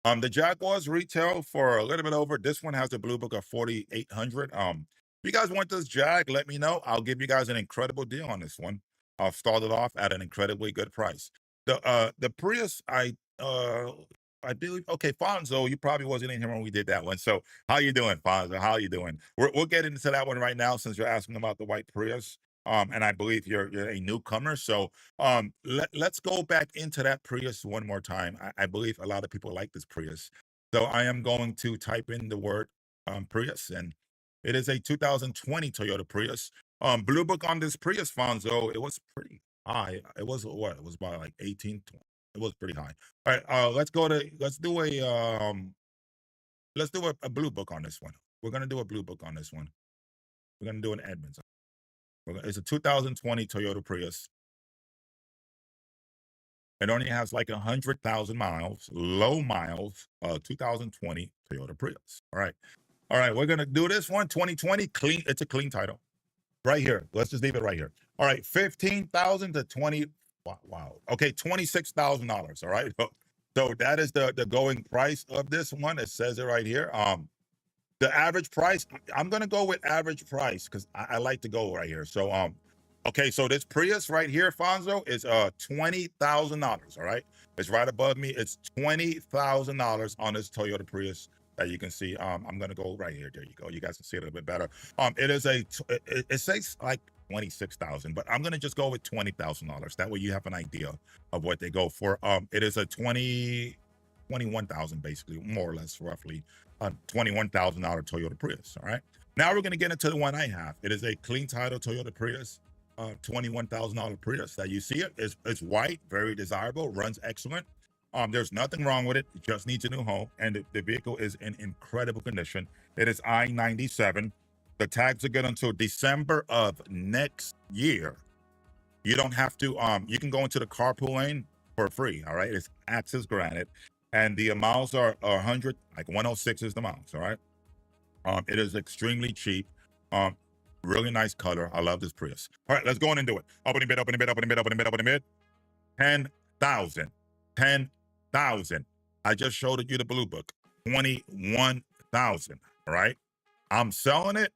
The Jaguars retail for a little bit over. This one has a blue book of 4,800. If you guys want this Jag, let me know. I'll give you guys an incredible deal on this one. I'll start it off at an incredibly good price. The Prius, I believe. Okay, Fonzo, you probably wasn't in here when we did that one. So how you doing, Fonzo? How you doing? We'll get into that one right now since you're asking about the white Prius. And I believe you're a newcomer. So let's go back into that Prius one more time. I believe a lot of people like this Prius. So I am going to type in the word Prius, and it is a 2020 Toyota Prius. Blue book on this Prius, Fonzo, it was pretty high. It was what? It was about like 18, 20. It was pretty high. All right, let's do a blue book on this one. We're gonna do a blue book on this one. We're gonna do an Edmunds. It's a 2020 Toyota Prius. It only has like 100,000 miles, low miles, 2020 Toyota Prius. All right, we're gonna do this one, 2020, clean. It's a clean title. Right here. Let's just leave it right here. All right, 15,000 to 20. Wow. Okay, $26,000. All right. So that is the going price of this one. It says it right here. The average price, I'm gonna go with average price because I like to go right here. So okay, so this Prius right here, Fonzo, is $20,000. All right, it's right above me. It's $20,000 on this Toyota Prius that you can see. I'm gonna go right here. There you go. You guys can see it a little bit better. It is it says like 26,000, but I'm gonna just go with $20,000. That way you have an idea of what they go for. It is a 21,000 basically, more or less, roughly. $21,000 Toyota Prius. All right. Now we're going to get into the one I have. It is a clean title Toyota Prius, $21,000 Prius. That you see it. It's white, very desirable, runs excellent. There's nothing wrong with it. It just needs a new home, and the vehicle is in incredible condition. It is I-97. The tags are good until December of next year. You don't have to. You can go into the carpool lane for free. All right. It's access granted. And the miles are 100, like 106 is the miles, all right? It is extremely cheap. Really nice color. I love this Prius. All right, let's go on and do it. Opening bid, opening bid, opening bid, opening bid, opening bid. 10,000. 10,000. I just showed you the blue book. 21,000, all right? I'm selling it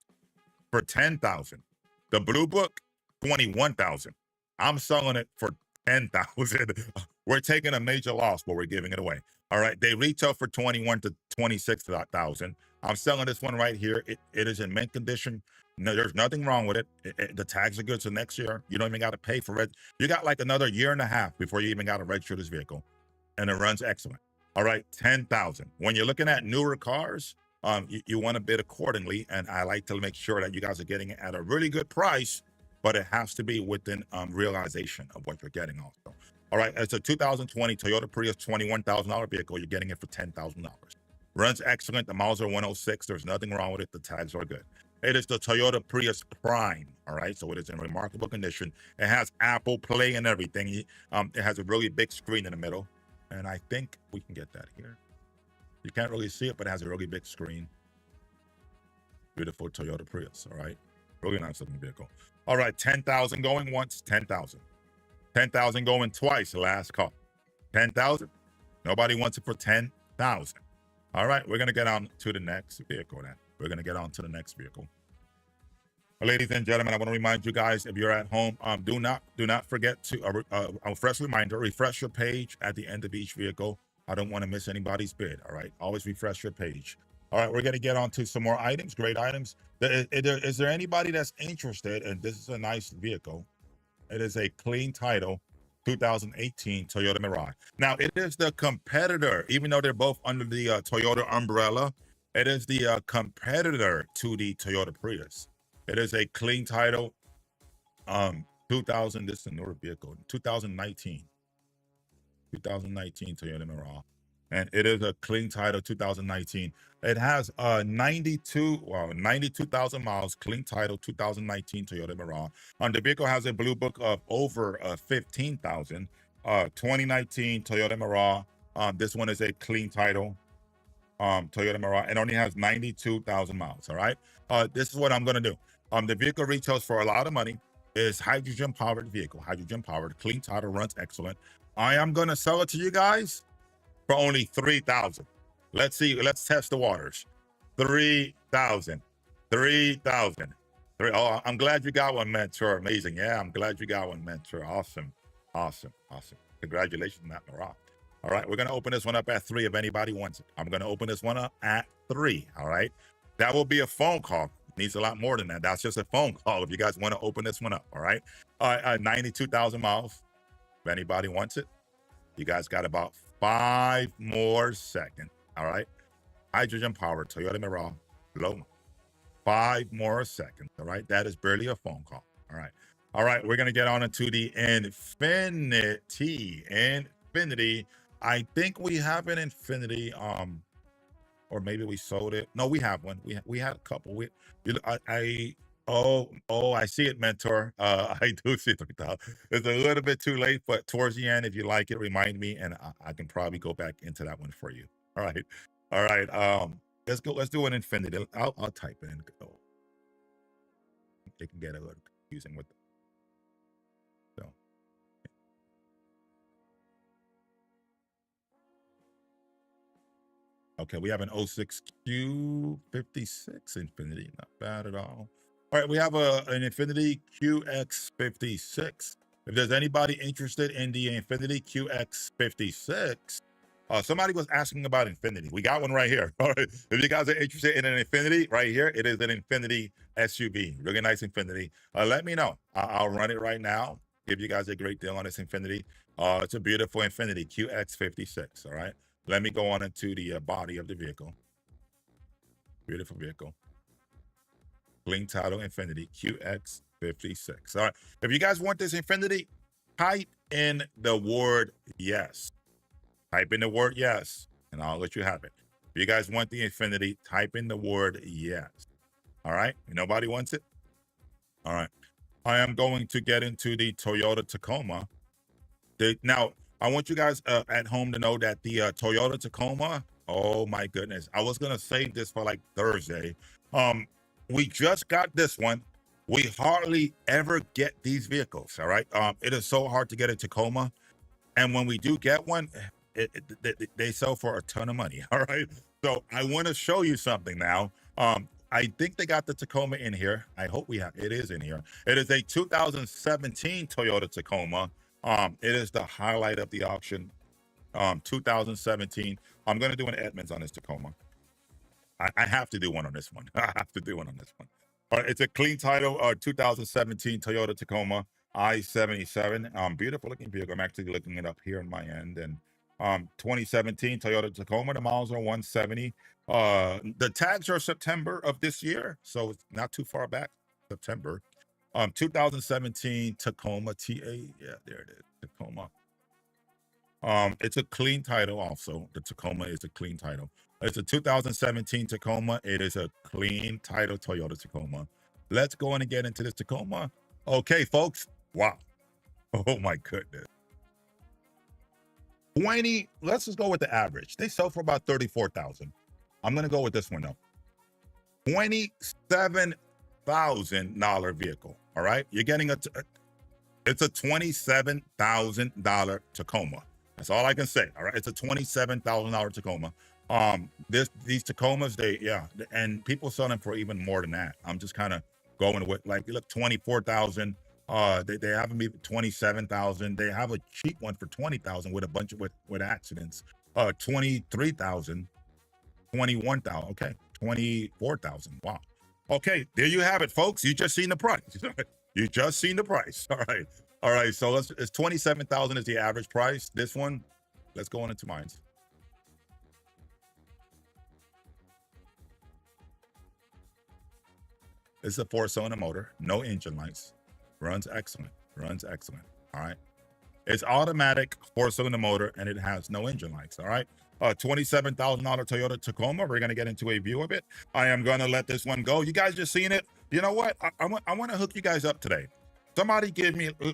for 10,000. The blue book, 21,000. I'm selling it for 10,000. We're taking a major loss, but we're giving it away. All right, they retail for 21 to 26,000. I'm selling this one right here. It is in mint condition. No, there's nothing wrong with it. The tags are good. So next year, you don't even got to pay for it. You got like another year and a half before you even got to register this vehicle, and it runs excellent. All right, 10,000. When you're looking at newer cars, you want to bid accordingly. And I like to make sure that you guys are getting it at a really good price, but it has to be within realization of what you're getting also. All right, it's a 2020 Toyota Prius $21,000 vehicle. You're getting it for $10,000. Runs excellent. The miles are 106. There's nothing wrong with it. The tags are good. It is the Toyota Prius Prime. All right, so it is in remarkable condition. It has Apple Play and everything. It has a really big screen in the middle, and I think we can get that here. You can't really see it, but it has a really big screen. Beautiful Toyota Prius. All right, really nice looking vehicle. All right, 10,000 going once, 10,000. 10,000 going twice, last call. 10,000. Nobody wants it for 10,000. All right, we're going to get on to the next vehicle then. We're going to get on to the next vehicle. Ladies and gentlemen, I want to remind you guys, if you're at home, do not forget to, a fresh reminder, refresh your page at the end of each vehicle. I don't want to miss anybody's bid, all right? Always refresh your page. All right, we're going to get on to some more items, great items. Is there anybody that's interested, and this is a nice vehicle. It is a clean title, 2018 Toyota Mirai. Now, it is the competitor, even though they're both under the Toyota umbrella, it is the competitor to the Toyota Prius. It is a clean title, 2000, this is a newer vehicle, 2019 Toyota Mirai. And it is a clean title, 2019. It has 92,000 miles, clean title, 2019 Toyota Mirai. The vehicle has a blue book of over 15,000. 2019 Toyota Mirai. This one is a clean title, Toyota Mirai. It only has 92,000 miles. All right. This is what I'm gonna do. The vehicle retails for a lot of money. It's hydrogen powered vehicle, hydrogen powered, clean title, runs excellent. I am gonna sell it to you guys for only 3,000. Let's see. Let's test the waters. 3,000. 3,000. Oh, I'm glad you got one, Mentor. Amazing. Yeah, I'm glad you got one, Mentor. Awesome. Awesome. Awesome. Congratulations on that, Mirai. All right, we're going to open this one up at 3 if anybody wants it. I'm going to open this one up at 3. All right. That will be a phone call. Needs a lot more than that. That's just a phone call if you guys want to open this one up. All right. 92,000 miles. If anybody wants it, you guys got about 5 more seconds. All right. Hydrogen powered Toyota Mirai. Low. 5 more seconds. All right. That is barely a phone call. All right. All right. We're going to get on into the Infiniti. Infiniti. I think we have an Infiniti. Or maybe we sold it. No, we have one. We had a couple. I see it, Mentor. I do see it. It's a little bit too late, but towards the end, if you like it, remind me, and I can probably go back into that one for you. All right, all right. Let's go. Let's do an Infiniti. I'll type it in. It can get a little confusing with. So. Okay, we have an 06Q56 Infiniti. Not bad at all. All right, we have an Infiniti QX56. If there's anybody interested in the Infiniti QX56, somebody was asking about Infiniti. We got one right here. All right, if you guys are interested in an Infiniti, right here, it is an Infiniti SUV. Really nice Infiniti. Let me know. I'll run it right now. Give you guys a great deal on this Infiniti. It's a beautiful Infiniti QX56. All right. Let me go on into the body of the vehicle. Beautiful vehicle. Clean title Infiniti QX56. All right. If you guys want this Infiniti, type in the word yes. Type in the word yes, and I'll let you have it. If you guys want the Infiniti, type in the word yes. All right. Nobody wants it? All right. I am going to get into the Toyota Tacoma. Now, I want you guys at home to know that the Toyota Tacoma, oh my goodness, I was gonna save this for like Thursday. We just got this one. We hardly ever get these vehicles. All right. It is so hard to get a Tacoma, and when we do get one, they sell for a ton of money. All right. So I want to show you something now. I think they got the Tacoma in here. I hope we have. It is in here. It is a 2017 Toyota Tacoma. It is the highlight of the auction. 2017. I'm going to do an Edmunds on this Tacoma. I have to do one on this one. I have to do one on this one. All right, it's a clean title, 2017 Toyota Tacoma i77. Beautiful looking vehicle. I'm actually looking it up here on my end, and 2017 Toyota Tacoma. The miles are 170. The tags are September of this year, so it's not too far back. September. 2017 Tacoma TA. Yeah, there it is. Tacoma. It's a clean title also. The Tacoma is a clean title. It's a 2017 Tacoma. It is a clean title Toyota Tacoma. Let's go in and get into this Tacoma. Okay, folks. Wow. Oh my goodness. 20, let's just go with the average. They sell for about 34,000. I'm gonna go with this one though. $27,000 vehicle. All right. You're getting it's a $27,000 Tacoma. That's all I can say. All right. It's a $27,000 Tacoma. These Tacomas, and people sell them for even more than that. I'm just kind of going with, like, look, 24,000. They have them even 27,000. They have a cheap one for 20,000 with a bunch of with accidents. 23,000, 21,000. Okay, 24,000. Wow. Okay, there you have it, folks. You just seen the price. You just seen the price. All right. All right. So it's 27,000 is the average price. This one, let's go on into mine. It's a 4-cylinder motor, no engine lights. Runs excellent. Runs excellent. All right. It's automatic 4-cylinder motor and it has no engine lights. All right. $27,000 Toyota Tacoma. We're gonna get into a view of it. I am gonna let this one go. You guys just seen it. You know what? I want to hook you guys up today. Somebody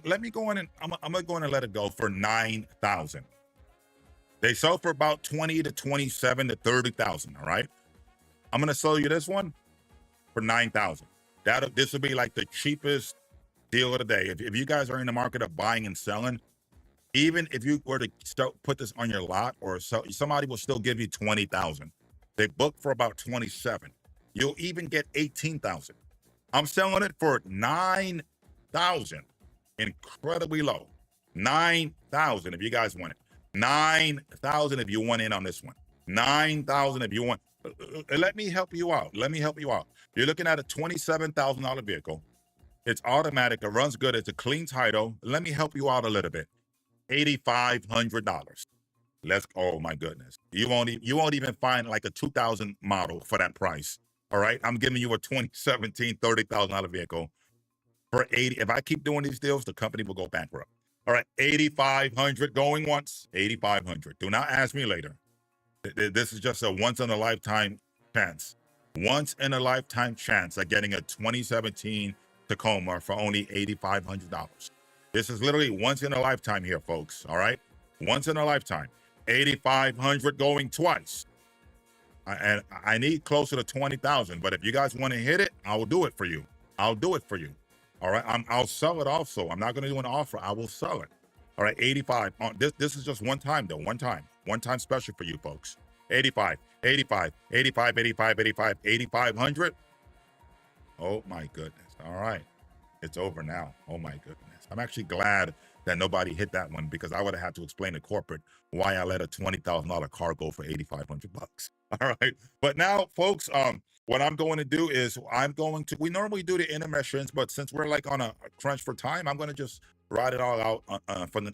let me go in and I'm gonna go in and let it go for 9,000. They sell for about 20 to 27 to 30,000. All right. I'm gonna sell you this one for 9,000. This will be like the cheapest deal of the day. If you guys are in the market of buying and selling, even if you were to put this on your lot or somebody will still give you 20,000. They book for about 27. You'll even get 18,000. I'm selling it for 9,000. Incredibly low. 9,000 if you guys want it. 9,000 if you want in on this one. 9,000 if you want. Let me help you out. Let me help you out. You're looking at a $27,000 vehicle. It's automatic. It runs good. It's a clean title. Let me help you out a little bit. $8,500. Oh my goodness. You won't even find like a 2000 model for that price. All right. I'm giving you a 2017 $30,000 vehicle for 80. If I keep doing these deals, the company will go bankrupt. All right. 8,500 going once. 8,500. Do not ask me later. This is just a once in a lifetime chance. Once in a lifetime chance of getting a 2017 Tacoma for only $8,500. This is literally once in a lifetime here, folks. All right. Once in a lifetime. 8,500 going twice. And I need closer to 20,000. But if you guys want to hit it, I will do it for you. I'll do it for you. All right. I'll sell it also. I'm not going to do an offer. I will sell it. All right. 85. This is just one time though. One time special for you folks. 85, 85, 85, 85, 85, 8,500. Oh my goodness. All right. It's over now. Oh my goodness. I'm actually glad that nobody hit that one because I would have had to explain to corporate why I let a $20,000 car go for $8,500. All right. But now, folks, what I'm going to do is we normally do the intermissions, but since we're like on a crunch for time, I'm going to just ride it all out.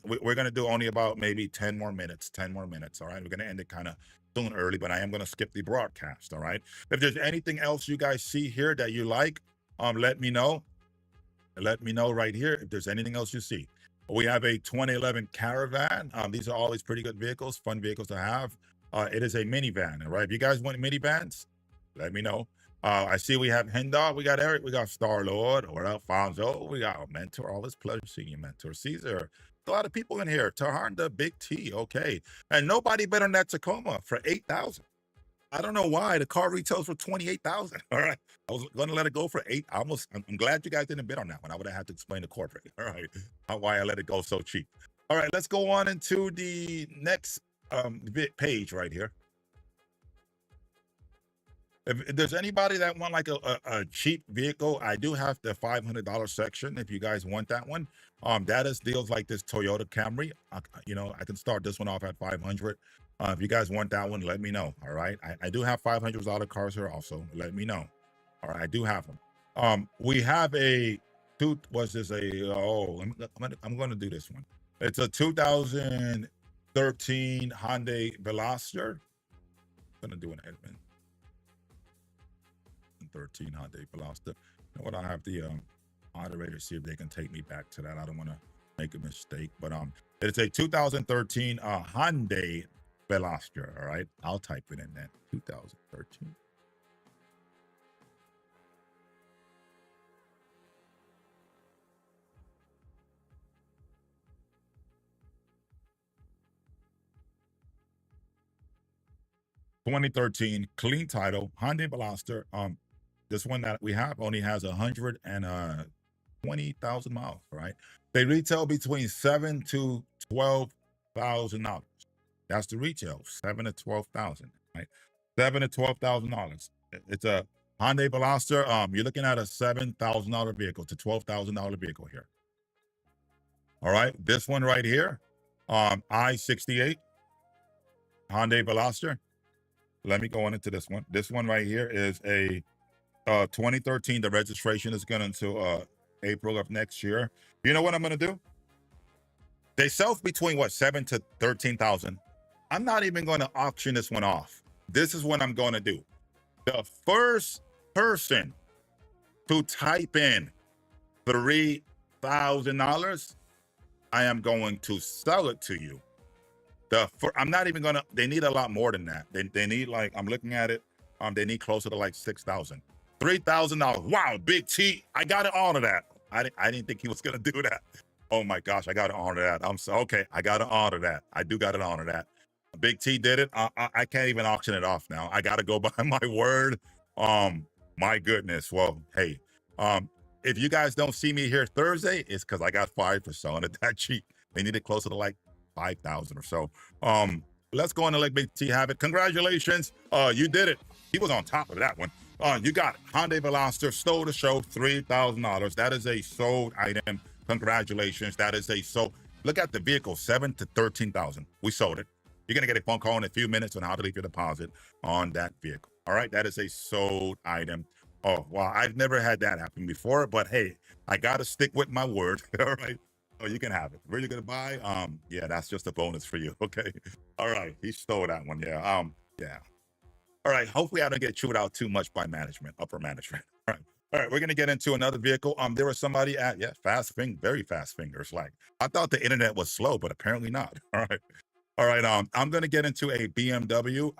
We're going to do only about maybe 10 more minutes. All right. We're going to end it kind of soon early, but I am going to skip the broadcast. All right. If there's anything else you guys see here that you like, let me know. Let me know right here if there's anything else you see. We have a 2011 Caravan. These are always pretty good vehicles, fun vehicles to have. It is a minivan, all right? If you guys want minivans, let me know. I see we have Hendar, we got Eric, we got Star-Lord, or Alfonso, we got Mentor. Always pleasure seeing you, Mentor. Caesar, a lot of people in here. Tahanda, Big T, okay. And nobody better than that Tacoma for 8,000. I don't know why the car retails for 28,000. All right. I was going to let it go for 8. I'm glad you guys didn't bid on that one. I would have had to explain to corporate. All right. Why I let it go so cheap. All right. Let's go on into the next page right here. If there's anybody that want like a cheap vehicle, I do have the $500 section. If you guys want that one, that is deals like this Toyota Camry. I can start this one off at 500. If you guys want that one, let me know. All right. I do have $500 cars here also. Let me know. All right. I do have them. We have I'm going to do this one. It's a 2000 2013 Hyundai Veloster. I'm gonna do an Edmund. 13 Hyundai Veloster. You know what? I have the moderator see if they can take me back to that. I don't want to make a mistake, but it's a 2013 Hyundai Veloster. All right, I'll type it in then. 2013. (2013) clean title Hyundai Veloster. This one that we have only has 120,000 miles. Right? They retail between $7,000 to $12,000. That's the retail, $7,000 to $12,000. Right? $7,000 to $12,000. It's a Hyundai Veloster. You're looking at a $7,000 vehicle to $12,000 vehicle here. All right, this one right here, I-68 Hyundai Veloster. Let me go on into this one. This one right here is a 2013. The registration is going until April of next year. You know what I'm going to do? They sell between what, 7 to 13,000. I'm not even going to auction this one off. This is what I'm going to do. The first person to type in $3,000, I am going to sell it to you. I'm not even gonna. They need a lot more than that. They need, like, I'm looking at it. They need closer to like 6,000, $3,000. Wow, Big T, I got to honor that. I didn't think he was gonna do that. Oh my gosh, I got to honor that. Okay. I got to honor that. I do got to honor that. Big T did it. I can't even auction it off now. I got to go by my word. My goodness. Well, hey, if you guys don't see me here Thursday, it's because I got fired for selling it that cheap. They need it closer to like 5,000 or so. Let's go on and let Big T have it. Congratulations. You did it. He was on top of that one. You got it. Hyundai Veloster, stole the show, $3,000. That is a sold item. Congratulations. That is a sold. Look at the vehicle, 7 to 13,000. We sold it. You're going to get a phone call in a few minutes on how to leave your deposit on that vehicle. All right. That is a sold item. Oh, well, I've never had that happen before, but hey, I got to stick with my word. All right. Oh, you can have it. Where you gonna buy? Yeah, that's just a bonus for you. Okay. All right. He stole that one. Yeah. Yeah. All right. Hopefully I don't get chewed out too much by management, upper management. All right. All right. We're gonna get into another vehicle. There was somebody at very fast fingers. Like, I thought the internet was slow, but apparently not. All right. All right. I'm gonna get into a BMW.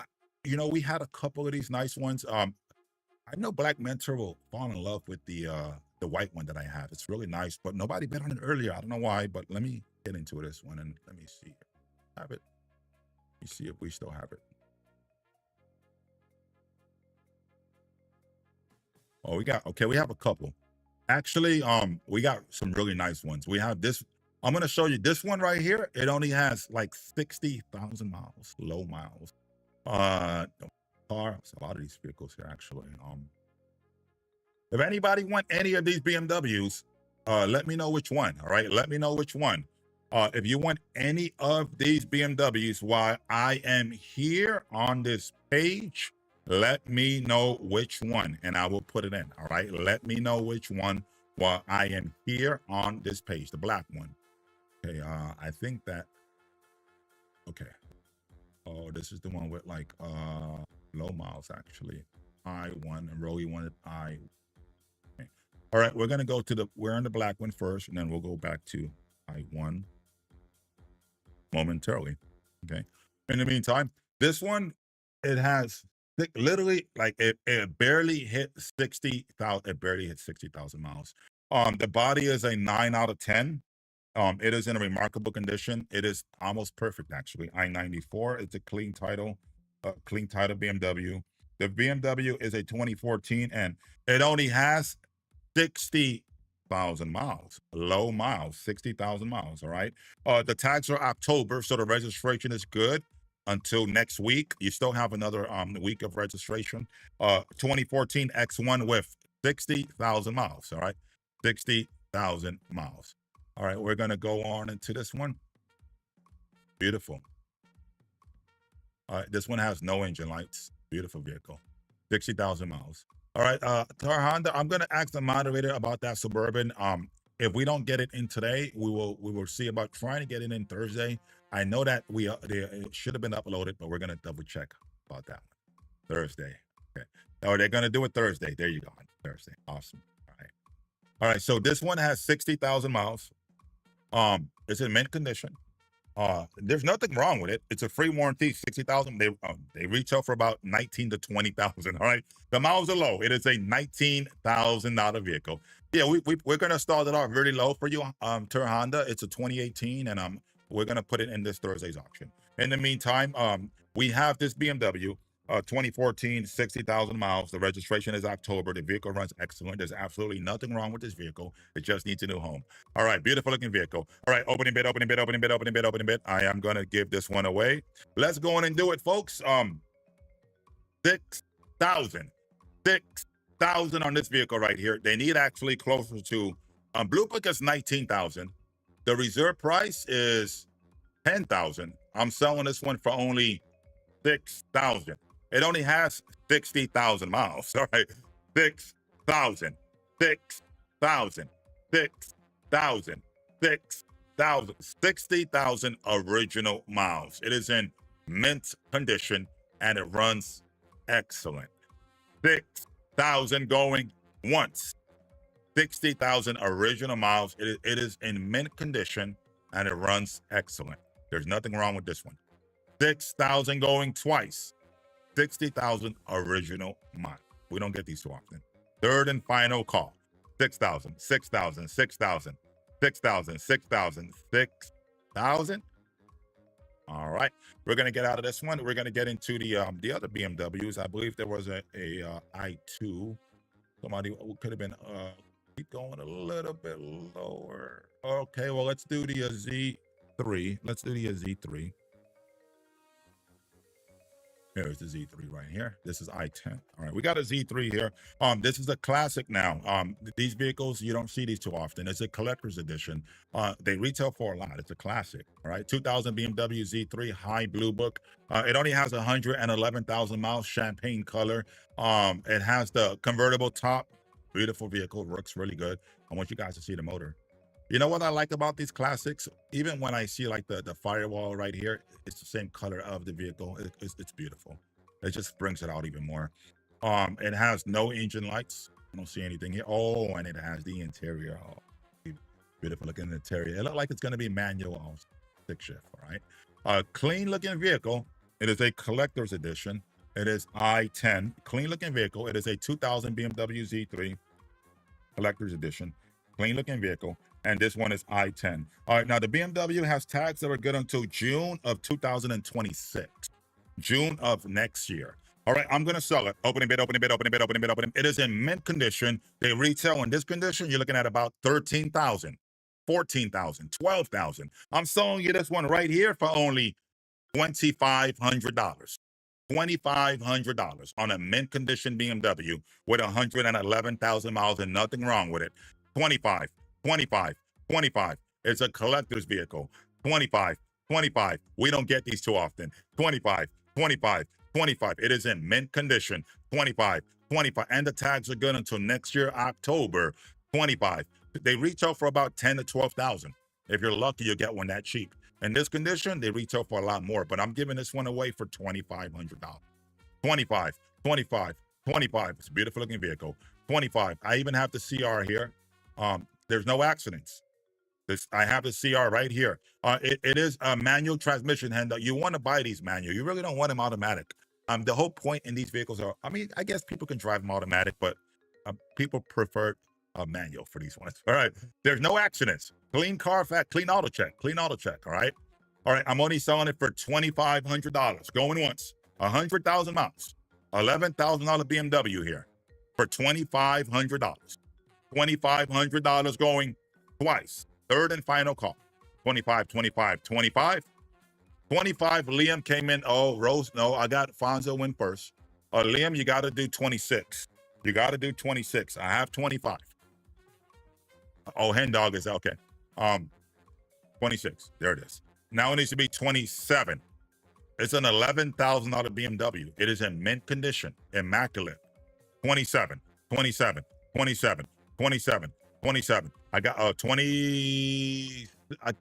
You know, we had a couple of these nice ones. I know Black Mentor will fall in love with the white one that I have. It's really nice, but nobody bet on it earlier. I don't know why, but let me get into this one and let me see. Have it. Let me see if we still have it. Oh, we have a couple. Actually, we got some really nice ones. We have this. I'm gonna show you this one right here. It only has like 60,000 miles, low miles. Car. It's a lot of these vehicles here, actually. If anybody want any of these BMWs, let me know which one. All right, let me know which one. If you want any of these BMWs while I am here on this page, let me know which one and I will put it in. All right, let me know which one while I am here on this page, the black one. Okay, I think that, okay. Oh, this is the one with like low miles, actually. I1 and Rowie wanted I. Okay. All right, we're gonna go to we're on the black one first, and then we'll go back to I1 momentarily. Okay. In the meantime, this one, it has literally like it barely hit 60,000. It barely hit 60,000 miles. The body is a 9 out of 10. It is in a remarkable condition. It is almost perfect, actually. I-94. It's a clean title BMW. The BMW is a 2014, and it only has 60,000 miles, low miles, 60,000 miles. All right. The tags are October, so the registration is good until next week. You still have another week of registration. 2014 X1 with 60,000 miles. All right. 60,000 miles. All right, we're going to go on into this one. Beautiful. All right, this one has no engine lights. Beautiful vehicle. 60,000 miles. All right, to our Honda, I'm going to ask the moderator about that Suburban. If we don't get it in today, we will see about trying to get it in Thursday. I know that it should have been uploaded, but we're gonna double check about that one. Thursday. Okay. Oh, they're gonna do it Thursday. There you go. Thursday. Awesome. All right. All right. So this one has 60,000 miles. It's in mint condition. There's nothing wrong with it. It's a free warranty, 60,000. They retail for about 19 to 20,000. All right, the miles are low. It is a $19,000 vehicle. Yeah, we're gonna start it off really low for you, Tur Honda. It's a 2018, and we're gonna put it in this Thursday's auction. In the meantime, we have this BMW. 2014, 60,000 miles. The registration is October. The vehicle runs excellent. There's absolutely nothing wrong with this vehicle. It just needs a new home. All right, beautiful looking vehicle. All right, opening bid, opening bid, opening bid, opening bid, opening bid. I am gonna give this one away. Let's go on and do it, folks. 6,000. 6,000 on this vehicle right here. They need actually closer to Blue Book is 19,000. The reserve price is 10,000. I'm selling this one for only 6,000. It only has 60,000 miles. All right, 6,000, 6,000, 6,000, 6,000, 60,000 original miles. It is in mint condition and it runs excellent. 6,000 going once. 60,000 original miles. It is in mint condition and it runs excellent. There's nothing wrong with this one. 6,000 going twice. 60,000 original miles. We don't get these too often. Third and final call. 6,000, 6,000, 6,000, 6,000, 6,000, 6,000. All right. We're going to get out of this one. We're going to get into the other BMWs. I believe there was a i2. Somebody could have been keep going a little bit lower. Okay, well, let's do the Z3. Let's do the Z3. Here's the Z3 right here. This is i10. All right, we got a Z3 here. This is a classic now. These vehicles, you don't see these too often. It's a collector's edition. They retail for a lot. It's a classic. All right, 2000 BMW Z3 High Blue Book. It only has 111,000 miles, champagne color. It has the convertible top. Beautiful vehicle, works really good. I want you guys to see the motor. You know what I like about these classics? Even when I see like the firewall right here, it's the same color of the vehicle. It's beautiful. It just brings it out even more. It has no engine lights. I don't see anything here. Oh, and it has the interior. Oh, beautiful looking interior. It looks like it's going to be manual stick shift. All right. Clean looking vehicle. It is a collector's edition. It is i10. Clean looking vehicle. It is a 2000 BMW Z3 collector's edition. Clean looking vehicle. And this one is i10. All right, now the BMW has tags that are good until June of 2026. June of next year. All right, I'm going to sell it. Opening bid, opening bid, opening bid, opening bid, opening. It is in mint condition. They retail in this condition, you're looking at about 13,000, 14,000, 12,000. I'm selling you this one right here for only $2,500. $2,500 on a mint condition BMW with 111,000 miles and nothing wrong with it. 25. 25, 25. It's a collector's vehicle. 25, 25. We don't get these too often. 25, 25, 25. It is in mint condition. 25, 25. And the tags are good until next year, October. 25. They retail for about 10 to 12,000. If you're lucky, you'll get one that cheap. In this condition, they retail for a lot more, but I'm giving this one away for $2,500. 25, 25, 25. It's a beautiful looking vehicle. 25. I even have the CR here. There's no accidents. I have the CR right here. It is a manual transmission handle. You want to buy these manual. You really don't want them automatic. The whole point in these vehicles are, I mean, I guess people can drive them automatic, but people prefer a manual for these ones. All right. There's no accidents. Clean Carfax, clean auto check, clean auto check. All right. All right. I'm only selling it for $2,500. Going once. 100,000 miles. $11,000 BMW here for $2,500. $2,500 going twice. Third and final call. 25, 25, 25. 25, Liam came in. Oh, Rose, no, I got Fonzo win first. Liam, you got to do 26. You got to do 26. I have 25. Oh, Hen Dog is okay. 26. There it is. Now it needs to be 27. It's an $11,000 BMW. It is in mint condition, immaculate. 27, 27, 27. 27, 27. I got 20.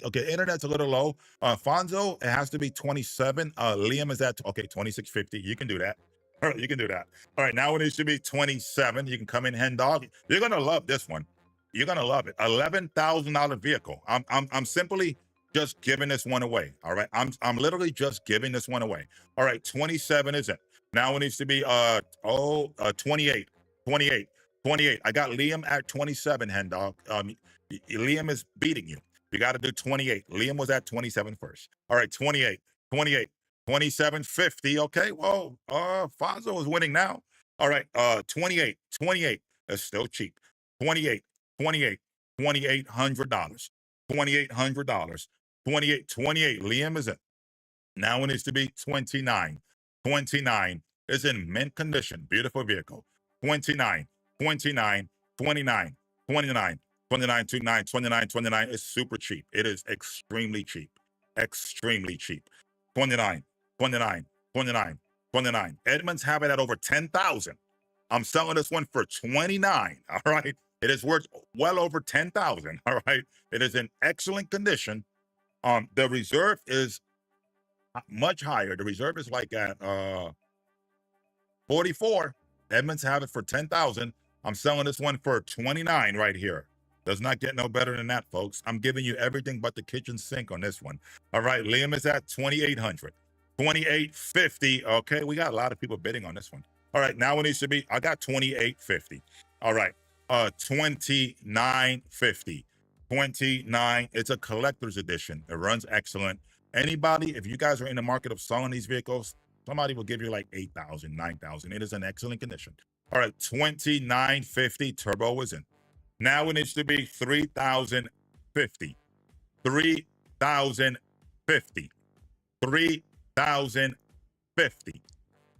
Okay, internet's a little low. Fonzo, it has to be 27. Liam is at, okay, 2650. You can do that. All right, you can do that. All right, now it needs to be 27. You can come in, hen dog. You're gonna love this one. You're gonna love it. $11,000 vehicle. I'm simply just giving this one away. All right. I'm literally just giving this one away. All right, 27 is it. Now it needs to be 28. 28. 28. I got Liam at 27, hen dog. Liam is beating you. You got to do 28. Liam was at 27 first. All right, 28. 28. 27.50. Okay. Well, Fonzo is winning now. All right. 28. 28. That's still cheap. 28. 28. $2,800. $2,800. 28. 28. Liam is it. Now it needs to be 29. 29 is in mint condition. Beautiful vehicle. 29. 29. 29. 29. 29, 29, 29, 29 is super cheap. It is extremely cheap. Extremely cheap. 29, 29, 29, 29. Edmunds have it at over 10,000. I'm selling this one for 29. All right. It is worth well over 10,000. All right. It is in excellent condition. The reserve is much higher. The reserve is like at 44. Edmunds have it for 10,000. I'm selling this one for 29 right here. Does not get no better than that, folks. I'm giving you everything but the kitchen sink on this one. All right, Liam is at 2,800. 2,850. Okay, we got a lot of people bidding on this one. All right, now it needs to be, I got 2,850. All right, 2,950. 29. It's a collector's edition. It runs excellent. Anybody, if you guys are in the market of selling these vehicles, somebody will give you like 8,000, 9,000. It is in excellent condition. All right, 2,950. Turbo is in. Now it needs to be 3,050. 3,050. 3,050.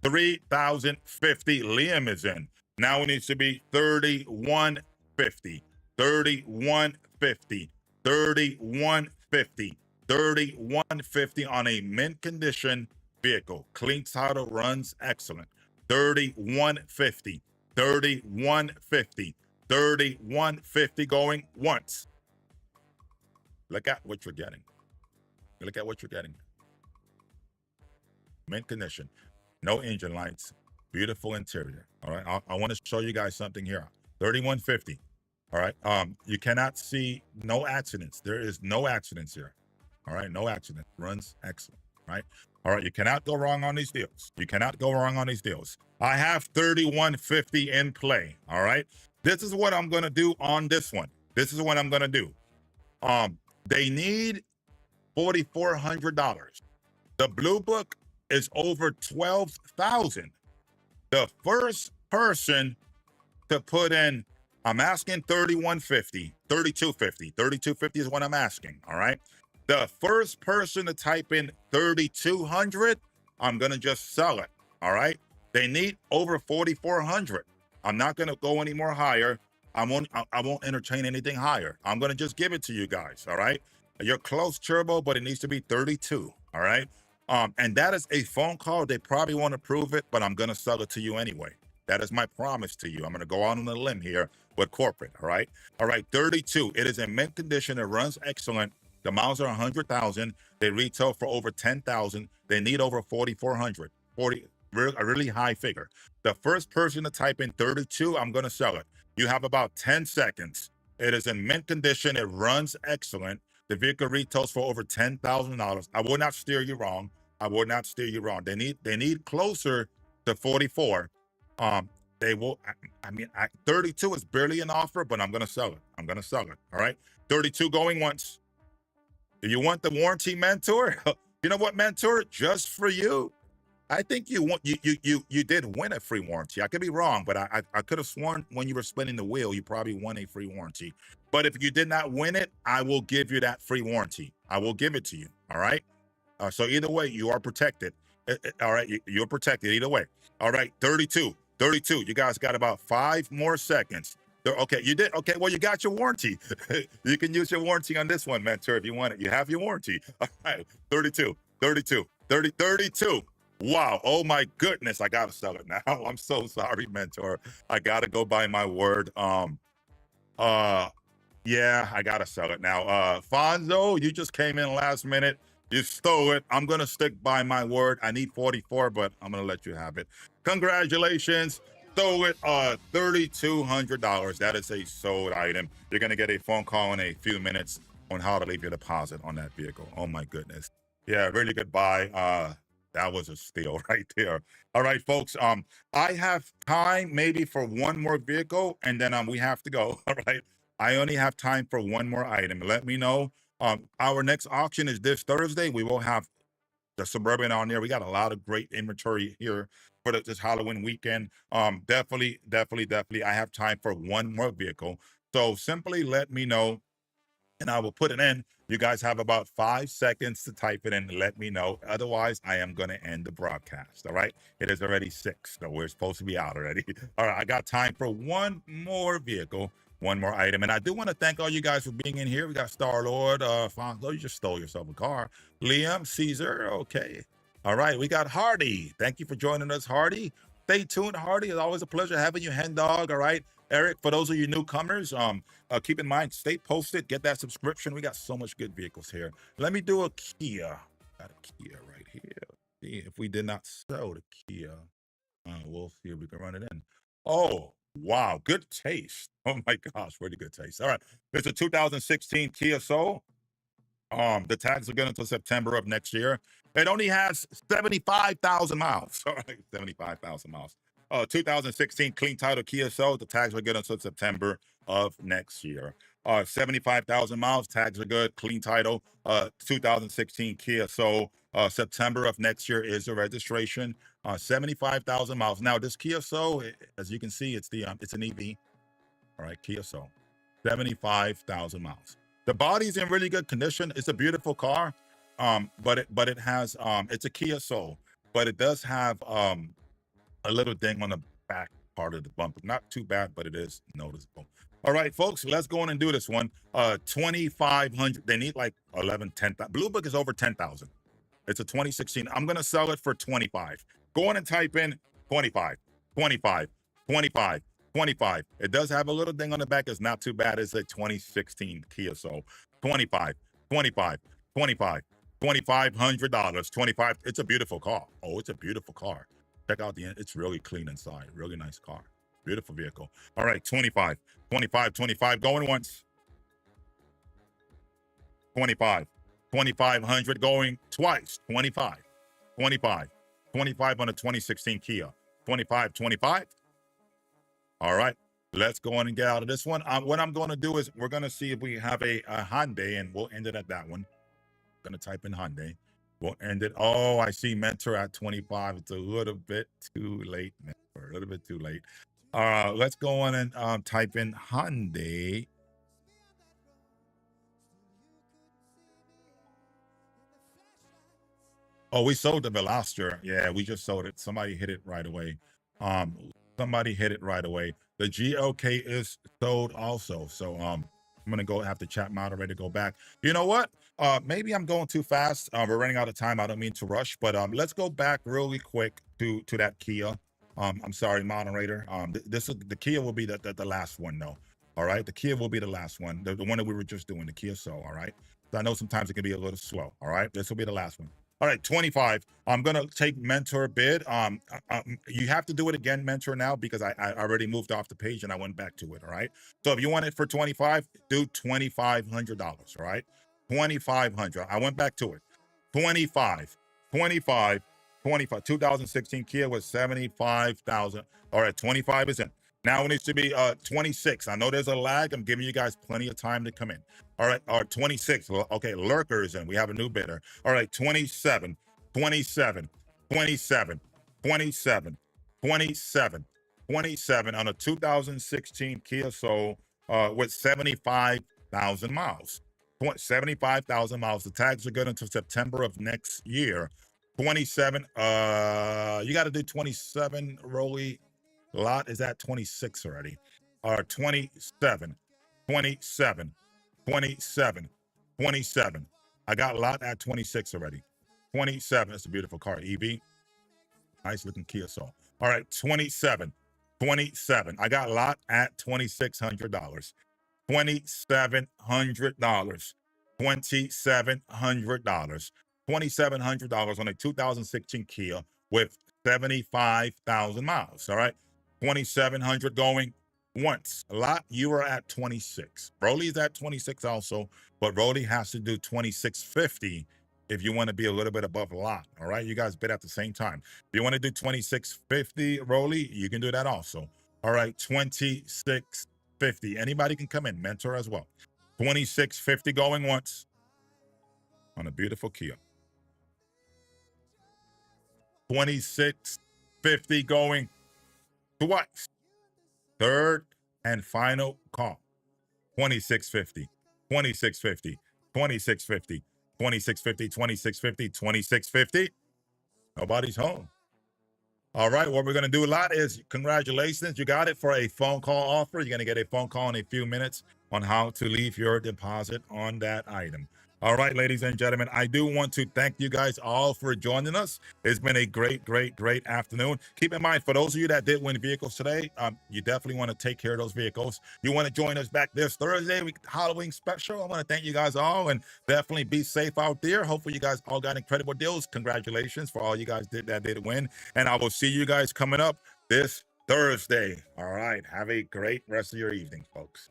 3,050. Liam is in. Now it needs to be 3,150. 3,150. 3,150. 3,150 on a mint condition vehicle. Clean title, runs excellent. 3,150. 3,150. 3,150 going once. Look at what you're getting. Look at what you're getting. Mint condition. No engine lights. Beautiful interior. All right. I want to show you guys something here. 3,150. All right. You cannot see no accidents. There is no accidents here. All right. No accident. Runs excellent. Right. All right. You cannot go wrong on these deals. You cannot go wrong on these deals. I have 3,150 in play. All right. This is what I'm going to do on this one. This is what I'm going to do. They need $4,400. The blue book is over 12,000. The first person to put in, I'm asking 3,150, 3,250. 3,250 is what I'm asking. All right. The first person to type in 3,200, I'm going to just sell it. All right. They need over 4,400. I'm not going to go any more higher. I won't entertain anything higher. I'm going to just give it to you guys. All right. You're close, Turbo, but it needs to be 32. All right. And that is a phone call. They probably won't approve it, but I'm going to sell it to you anyway. That is my promise to you. I'm going to go out on a limb here with corporate. All right. All right. 32. It is in mint condition. It runs excellent. The miles are 100,000. They retail for over 10,000. They need over 4,400. A really high figure. The first person to type in 32, I'm going to sell it. You have about 10 seconds. It is in mint condition. It runs excellent. The vehicle retails for over $10,000. I will not steer you wrong. I will not steer you wrong. They need closer to 44. They will. 32 is barely an offer, but I'm going to sell it. I'm going to sell it. All right. 32 going once. Do you want the warranty, Mentor? You know what, Mentor? Just for you. I think you did win a free warranty. I could be wrong, but I could have sworn when you were spinning the wheel, you probably won a free warranty. But if you did not win it, I will give you that free warranty. I will give it to you. All right. So either way, you are protected. All right. You're protected either way. All right. 32. You guys got about 5 more seconds. Okay. You did. Okay. Well, you got your warranty. You can use your warranty on this one, Mentor, if you want it. You have your warranty. All right. 32. 32. Wow. Oh my goodness. I gotta sell it now. I'm so sorry, Mentor. I gotta go by my word. Yeah, I gotta sell it now. Fonzo, you just came in last minute. You stole it. I'm gonna stick by my word. I need 44, but I'm gonna let you have it. Congratulations. Stole it. $3,200. That is a sold item. You're gonna get a phone call in a few minutes on how to leave your deposit on that vehicle. Oh my goodness. Yeah, really good buy. That was a steal right there. All right, folks. I have time maybe for one more vehicle, and then we have to go. All right. I only have time for one more item. Let me know. Our next auction is this Thursday. We will have the Suburban on there. We got a lot of great inventory here for this Halloween weekend. Definitely. I have time for one more vehicle. So simply let me know and I will put it in. You guys have about 5 seconds to type it in and let me know. Otherwise, I am going to end the broadcast. All right. It is already 6, so we're supposed to be out already. All right. I got time for one more vehicle, one more item. And I do want to thank all you guys for being in here. We got Star Lord, Fonzo, you just stole yourself a car. Liam, Caesar. Okay. All right. We got Hardy. Thank you for joining us, Hardy. Stay tuned, Hardy. It's always a pleasure having you, Hen Dog. All right. Eric, for those of you newcomers, keep in mind, stay posted, get that subscription. We got so much good vehicles here. Let me do a Kia. Got a Kia right here. See if we did not sell the Kia. We'll see if we can run it in. Oh, wow. Good taste. Oh my gosh, really good taste. All right. It's a 2016 Kia Soul. The tags are good until September of next year. It only has 75,000 miles. All right, 75,000 miles. 2016 clean title Kia Soul. The tags are good until September of next year. 75,000 miles. Tags are good. Clean title. 2016 Kia Soul. September of next year is the registration. 75,000 miles. Now this Kia Soul, as you can see, it's an EV. All right, Kia Soul. 75,000 miles. The body's in really good condition. It's a beautiful car. But it has it's a Kia Soul, but it does have a little ding on the back part of the bumper. Not too bad, but it is noticeable. All right, folks, let's go on and do this one. 2,500. They need like 11, 10,000. Blue Book is over 10,000. It's a 2016. I'm gonna sell it for 25. Go on and type in 25, 25, 25, 25. It does have a little ding on the back. It's not too bad. It's a 2016 Kia Soul. 25, 25, 25, $2,500. 25. It's a beautiful car. Oh, it's a beautiful car. Check out it's really clean inside. Really nice car. Beautiful vehicle. All right, 25, 25, 25. Going once. 25, 2,500 going twice. 25, 25, 25 on a 2016 Kia. 25, 25. All right, let's go on and get out of this one. What I'm going to do is we're going to see if we have a Hyundai, and we'll end it at that one. I'm going to type in Hyundai. We'll end it. Oh, I see Mentor at 25. It's a little bit too late, Mentor. A little bit too late. Let's go on and type in Hyundai. Oh, we sold the Veloster. Yeah, we just sold it. Somebody hit it right away. Somebody hit it right away. The GLK is sold also. So I'm gonna go have to chat moderator go back. You know what? Maybe I'm going too fast. We're running out of time. I don't mean to rush, but let's go back really quick to that Kia. I'm sorry, moderator. The Kia will be the last one though. All right, the Kia will be the last one. The one that we were just doing, the Kia Soul. All right. So I know sometimes it can be a little slow. All right, this will be the last one. All right, 25. I'm gonna take Mentor bid. You have to do it again, Mentor, now because I already moved off the page and I went back to it. All right. So if you want it for 25, do $2,500. All right, 2,500. I went back to it. 25, 25, 25. 2016 Kia was 75,000. All right, 25 is in. Now it needs to be 26. I know there's a lag. I'm giving you guys plenty of time to come in. All right, 26. Okay, Lurker is in. We have a new bidder. All right, 27, 27, 27, 27, 27, 27 on a 2016 Kia Soul with 75,000 miles. 75,000 miles. The tags are good until September of next year. 27. You got to do 27, Rolly. Lot is at 26 already. 27, 27, 27, 27. I got lot at 26 already. 27. It's a beautiful car. EV. Nice looking Kia Soul. All right, 27, 27. I got lot at $2,600. $2,700. $2,700. $2,700 on a 2016 Kia with 75,000 miles. All right. 2,700 going once. A lot, you are at 26. Rolly's at 26 also, but Rolly has to do 2650 if you want to be a little bit above a lot. All right. You guys bid at the same time. If you want to do 2650, Rolly, you can do that also. All right. 2650. Anybody can come in. Mentor as well. 2650 going once on a beautiful Kia. 2650 going twice. Third and final call. 2650. 2650. 2650. 2650. 2650. 2650. Nobody's home. All right, what we're going to do a lot is congratulations. You got it for a phone call offer. You're going to get a phone call in a few minutes on how to leave your deposit on that item. All right, ladies and gentlemen, I do want to thank you guys all for joining us. It's been a great, great, great afternoon. Keep in mind, for those of you that did win vehicles today, you definitely want to take care of those vehicles. You want to join us back this Thursday, Halloween special. I want to thank you guys all and definitely be safe out there. Hopefully you guys all got incredible deals. Congratulations for all you guys that did win. And I will see you guys coming up this Thursday. All right. Have a great rest of your evening, folks.